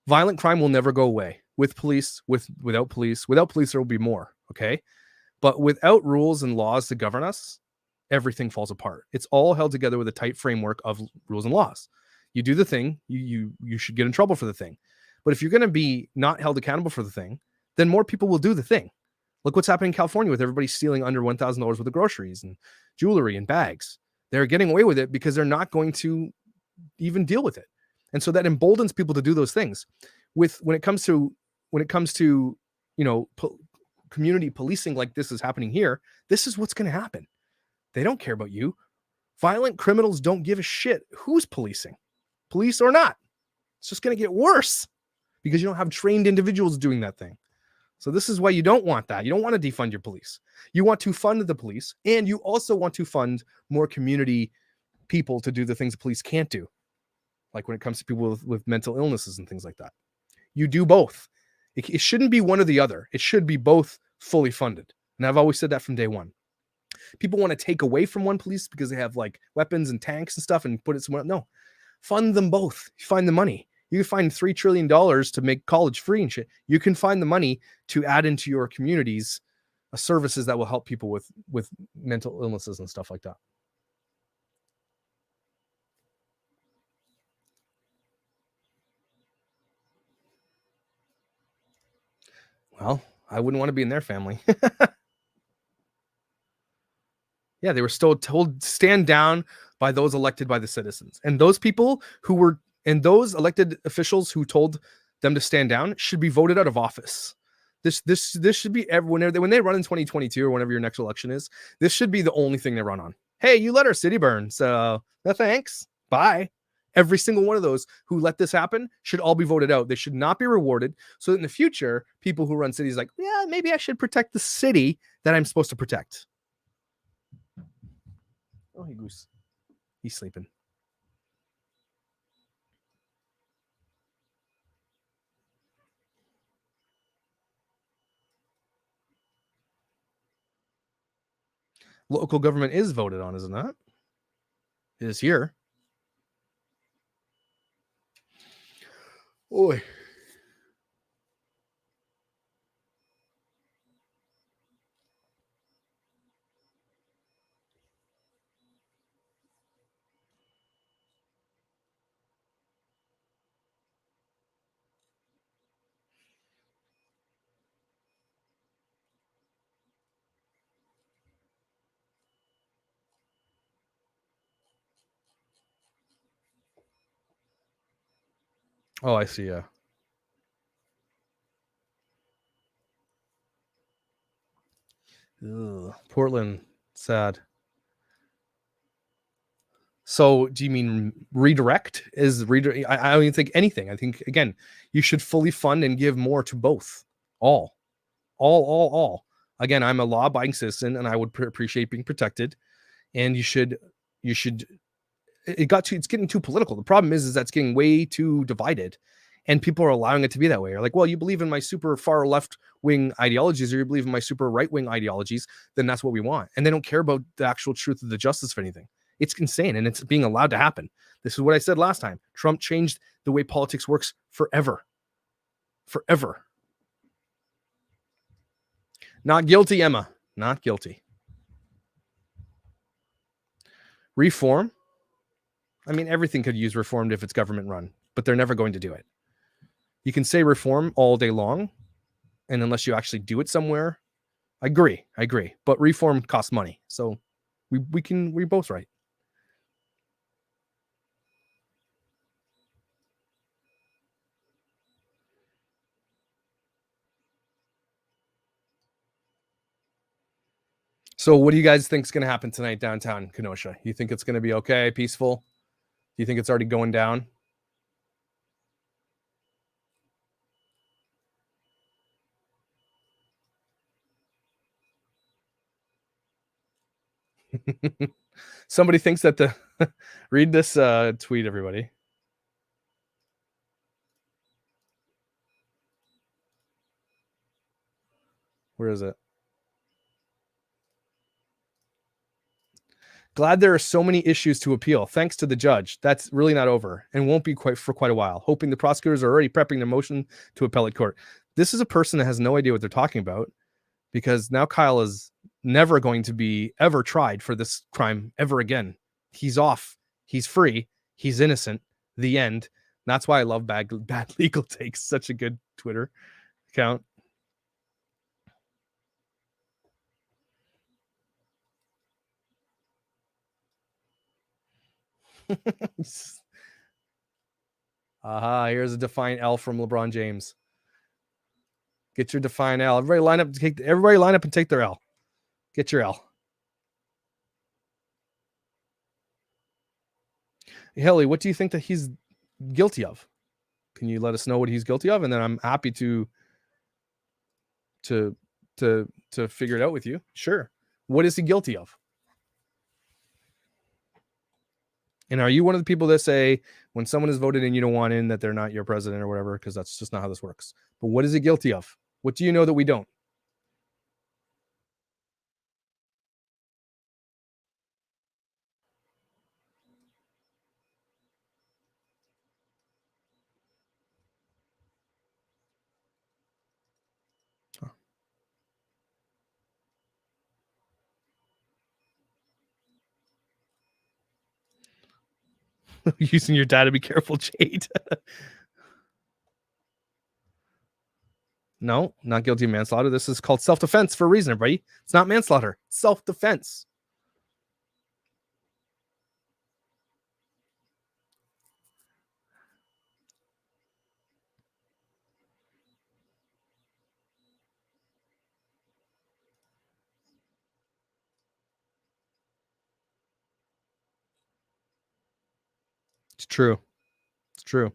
violent crime will never go away. With police, without police, there will be more. Okay. But without rules and laws to govern us, everything falls apart. It's all held together with a tight framework of rules and laws. You do the thing, you should get in trouble for the thing. But if you're going to be not held accountable for the thing, then more people will do the thing. Look what's happening in California with everybody stealing under $1,000 worth of groceries and jewelry and bags. They're getting away with it because they're not going to even deal with it. And so that emboldens people to do those things. When it comes to community policing like this is happening here, this is what's going to happen. They don't care about you. Violent criminals don't give a shit who's policing, police or not. It's just going to get worse because you don't have trained individuals doing that thing. So this is why you don't want that. You don't want to defund your police. You want to fund the police, and you also want to fund more community people to do the things the police can't do. Like when it comes to people with mental illnesses and things like that. You do both. It shouldn't be one or the other. It should be both fully funded. And I've always said that from day one. People want to take away from one police because they have like weapons and tanks and stuff and put it somewhere. No, fund them both. You find the money. You can find $3 trillion to make college free and shit. You can find the money to add into your communities services that will help people with mental illnesses and stuff like that. Well, I wouldn't want to be in their family. Yeah, they were still told stand down by those elected by the citizens. And those people those elected officials who told them to stand down should be voted out of office. This should be when they run in 2022 or whenever your next election is, this should be the only thing they run on. Hey, you let our city burn. So no thanks. Bye. Every single one of those who let this happen should all be voted out. They should not be rewarded. So that in the future, people who run cities like, yeah, maybe I should protect the city that I'm supposed to protect. Oh, hey, Goose. He's sleeping. Local government is voted on, isn't it? It is here. Oi. Oh, I see. Yeah. Ugh, Portland, sad. So, do you mean redirect? I don't even think anything. I think again, you should fully fund and give more to both. All. Again, I'm a law-abiding citizen, and I would appreciate being protected. And you should. It's getting too political. The problem is that's getting way too divided. And people are allowing it to be that way. You're like, well, you believe in my super far left wing ideologies or you believe in my super right wing ideologies, then that's what we want. And they don't care about the actual truth of the justice of anything. It's insane. And it's being allowed to happen. This is what I said last time. Trump changed the way politics works forever. Forever. Not guilty, Emma. Not guilty. Reform. I mean, everything could use reformed if it's government run, but they're never going to do it. You can say reform all day long, and unless you actually do it somewhere, I agree. But reform costs money, so we're both right. So, what do you guys think is going to happen tonight downtown Kenosha? You think it's going to be okay, peaceful? Do you think it's already going down? Somebody thinks that read this tweet, everybody. Where is it? Glad there are so many issues to appeal. Thanks to the judge. That's really not over and won't be for quite a while. Hoping the prosecutors are already prepping their motion to appellate court. This is a person that has no idea what they're talking about because now Kyle is never going to be ever tried for this crime ever again. He's off. He's free. He's innocent. The end. That's why I love bad legal takes. Such a good Twitter account. Aha, here's a defiant L from LeBron James. Get your defiant L. Everybody line up and take their L. Get your L. Haley, what do you think that he's guilty of? Can you let us know what he's guilty of? And then I'm happy to figure it out with you. Sure. What is he guilty of? And are you one of the people that say when someone is voted in, you don't want in, that they're not your president or whatever? Because that's just not how this works. But what is he guilty of? What do you know that we don't? Using your data, be careful, Jade. No, not guilty of manslaughter. This is called self-defense for a reason, everybody. It's not manslaughter. It's self-defense. It's true. It's true.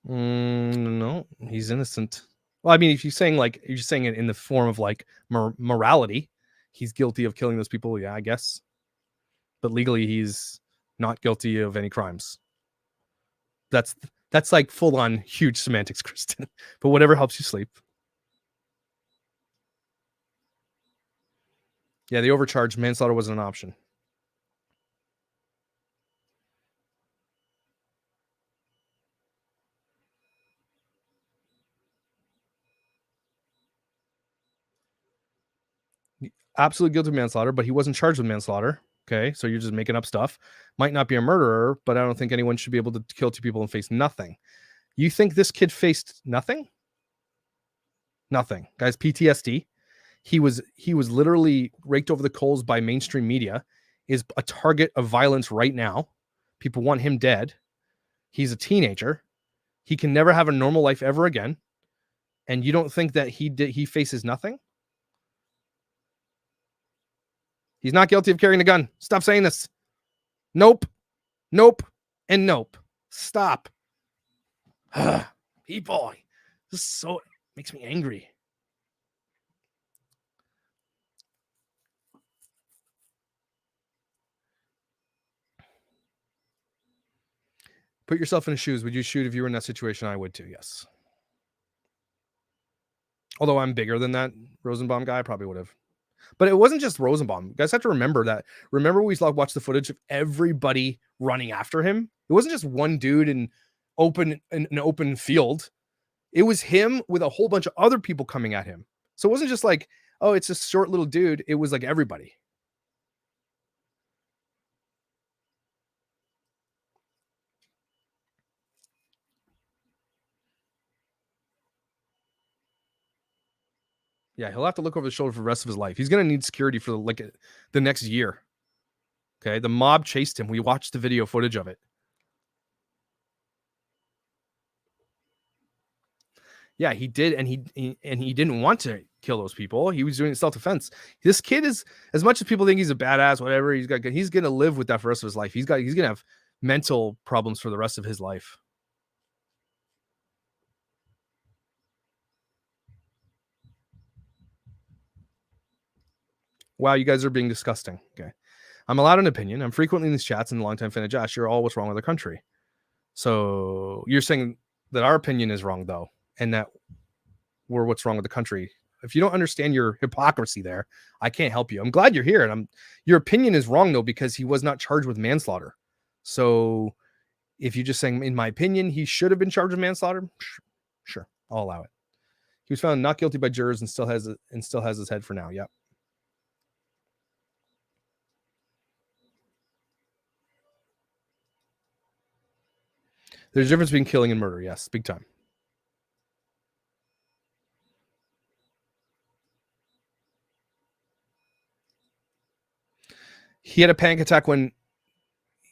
No, he's innocent. Well, I mean, if you're saying it in the form of like morality, he's guilty of killing those people. Yeah, I guess. But legally, he's not guilty of any crimes. That's like full on huge semantics, Kristen. But whatever helps you sleep. Yeah, the overcharge manslaughter wasn't an option. Absolutely guilty of manslaughter, but he wasn't charged with manslaughter. Okay, so you're just making up stuff. Might not be a murderer, but I don't think anyone should be able to kill two people and face nothing. You think this kid faced nothing? Nothing. Guys, PTSD. He was literally raked over the coals by mainstream media, is a target of violence right now. People want him dead. He's a teenager. He can never have a normal life ever again. And you don't think that he faces nothing? He's not guilty of carrying a gun. Stop saying this. Nope. Nope. And nope. Stop. People. This so makes me angry. Put yourself in his shoes. Would you shoot if you were in that situation? I would too, yes. Although I'm bigger than that Rosenbaum guy, I probably would have. But it wasn't just Rosenbaum. You guys have to remember that. Remember we watched the footage of everybody running after him? It wasn't just one dude in an open field. It was him with a whole bunch of other people coming at him. So it wasn't just like, oh, it's a short little dude. It was like everybody. Yeah, he'll have to look over his shoulder for the rest of his life. He's going to need security for the next year. Okay, the mob chased him. We watched the video footage of it. Yeah, he did, and he didn't want to kill those people. He was doing self-defense. This kid is, as much as people think he's a badass, whatever, he's going to live with that for the rest of his life. He's going to have mental problems for the rest of his life. Wow, you guys are being disgusting. Okay. I'm allowed an opinion. I'm frequently in these chats, and the longtime fan of Josh, you're all what's wrong with the country. So you're saying that our opinion is wrong, though, and that we're what's wrong with the country. If you don't understand your hypocrisy there, I can't help you. I'm glad you're here. And your opinion is wrong, though, because he was not charged with manslaughter. So if you're just saying, in my opinion, he should have been charged with manslaughter, sure, I'll allow it. He was found not guilty by jurors and still has his head for now. Yep. There's a difference between killing and murder. Yes, big time. He had a panic attack when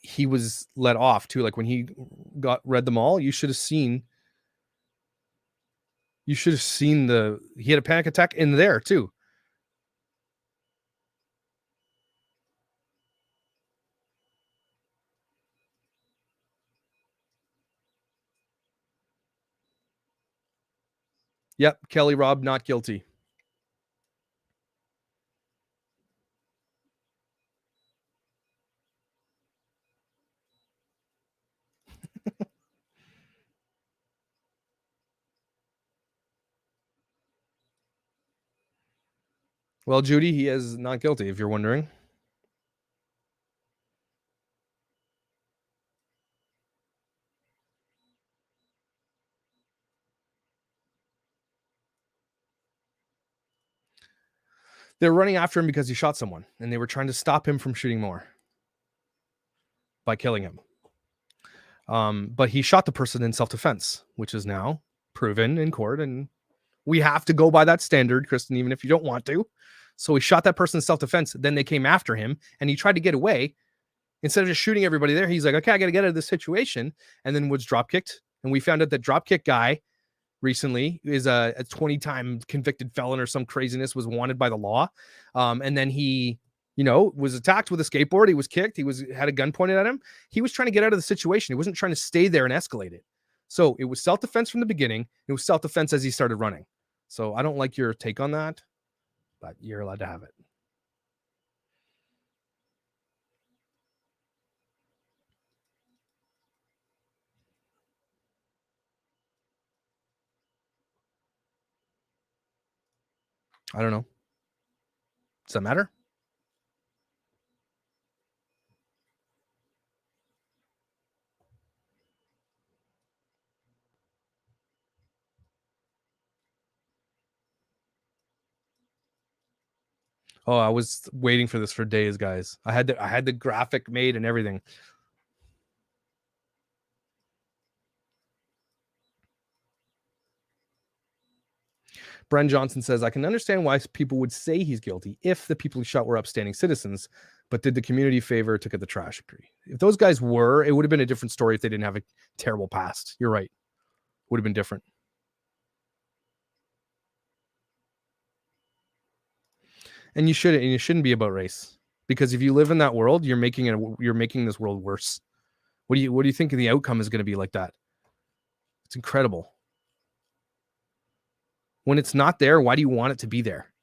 he was let off too. Like when he read them all, you should have seen he had a panic attack in there too. Yep, Kelly Robb not guilty. Well, Judy, he is not guilty, if you're wondering. They're running after him because he shot someone, and they were trying to stop him from shooting more by killing him. But he shot the person in self-defense, which is now proven in court, and we have to go by that standard, Kristen, even if you don't want to. So he shot that person in self-defense. Then they came after him, and he tried to get away. Instead of just shooting everybody there, he's like, okay, I got to get out of this situation. And then was drop-kicked. And we found out that drop-kick guy recently is a 20-time convicted felon or some craziness, was wanted by the law. And then he, was attacked with a skateboard. He was kicked. Had a gun pointed at him. He was trying to get out of the situation. He wasn't trying to stay there and escalate it. So it was self-defense from the beginning. It was self-defense as he started running. So I don't like your take on that, but you're allowed to have it. I don't know. Does that matter? Oh, I was waiting for this for days, guys. I had the graphic made and everything. Bren Johnson says, I can understand why people would say he's guilty if the people he shot were upstanding citizens, but did the community favor, took out the trash. Agree. If those guys were, it would have been a different story if they didn't have a terrible past. You're right. Would have been different. And you shouldn't be about race, because if you live in that world, you're making this world worse. What do you think the outcome is going to be like that? It's incredible. When it's not there, why do you want it to be there?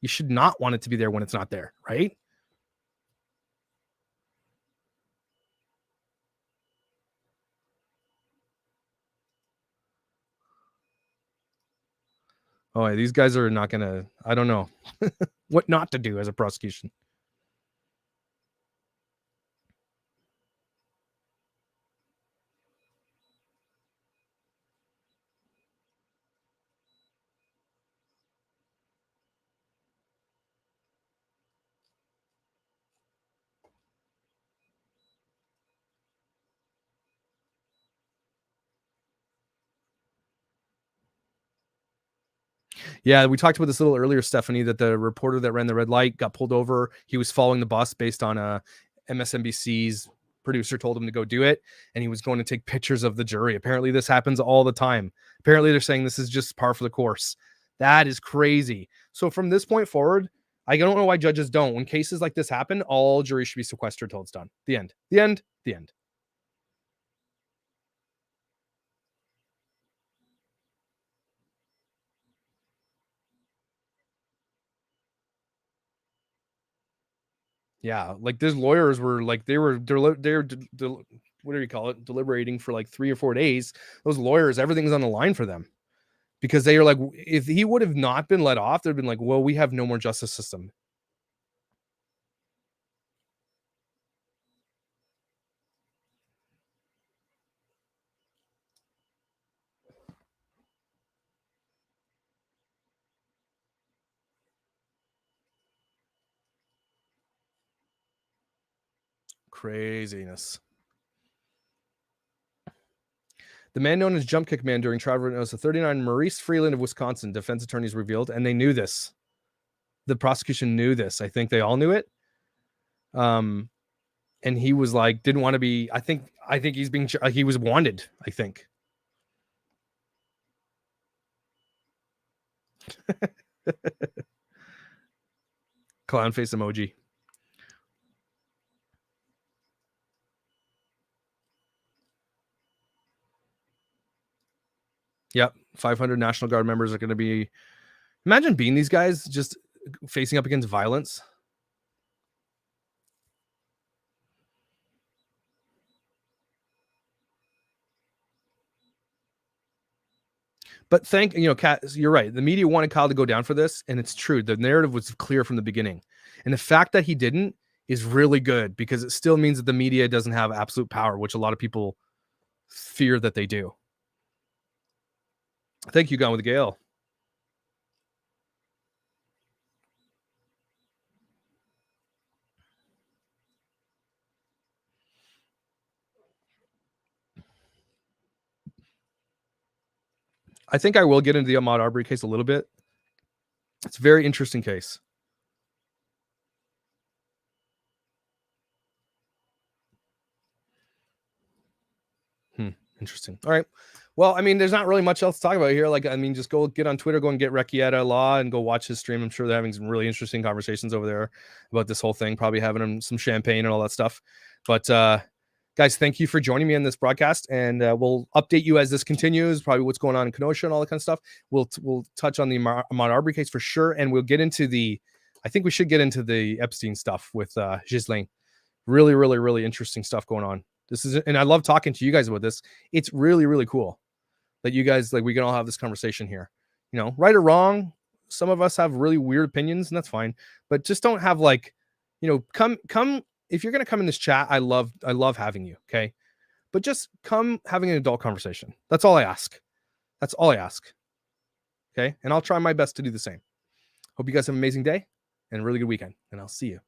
You should not want it to be there when it's not there, right? Oh, these guys are not going to, I don't know what not to do as a prosecution. Yeah, we talked about this a little earlier, Stephanie, that the reporter that ran the red light got pulled over. He was following the bus based on MSNBC's producer told him to go do it, and he was going to take pictures of the jury. Apparently this happens all the time. Apparently they're saying this is just par for the course. That is crazy. So from this point forward, I don't know why judges don't. When cases like this happen, all juries should be sequestered till it's done. The end. The end. The end. Yeah, like these lawyers were like they were what do you call it, deliberating for like 3 or 4 days. Those lawyers, everything's on the line for them, because they are like, if he would have not been let off, they'd been like, well, we have no more justice system. Craziness. The man known as Jump Kick Man during trial was a 39 Maurice Freeland of Wisconsin, defense attorneys revealed, and they knew this. The prosecution knew this. I think they all knew it. And he was like, didn't want to be, I think he's being, he was wanted, I think. Clown face emoji. Yep. 500 National Guard members are going to be, imagine being these guys just facing up against violence. But Kat, you're right. The media wanted Kyle to go down for this, and it's true. The narrative was clear from the beginning. And the fact that he didn't is really good because it still means that the media doesn't have absolute power, which a lot of people fear that they do. Thank you, Gone with Gail. I think I will get into the Ahmaud Arbery case a little bit. It's a very interesting case. Interesting. All right. Well, I mean, there's not really much else to talk about here. Like, I mean, just go get on Twitter, go and get Rekieta Law and go watch his stream. I'm sure they're having some really interesting conversations over there about this whole thing, probably having them some champagne and all that stuff. But guys, thank you for joining me on this broadcast. And we'll update you as this continues, probably what's going on in Kenosha and all that kind of stuff. We'll touch on the Ahmaud Arbery case for sure. And we'll get into I think we should get into the Epstein stuff with Ghislaine. Really, really, really interesting stuff going on. And I love talking to you guys about this. It's really, really cool that you guys, like, we can all have this conversation here, right or wrong. Some of us have really weird opinions and that's fine, but just don't have come, if you're going to come in this chat, I love having you. Okay. But just come having an adult conversation. That's all I ask. Okay. And I'll try my best to do the same. Hope you guys have an amazing day and a really good weekend, and I'll see you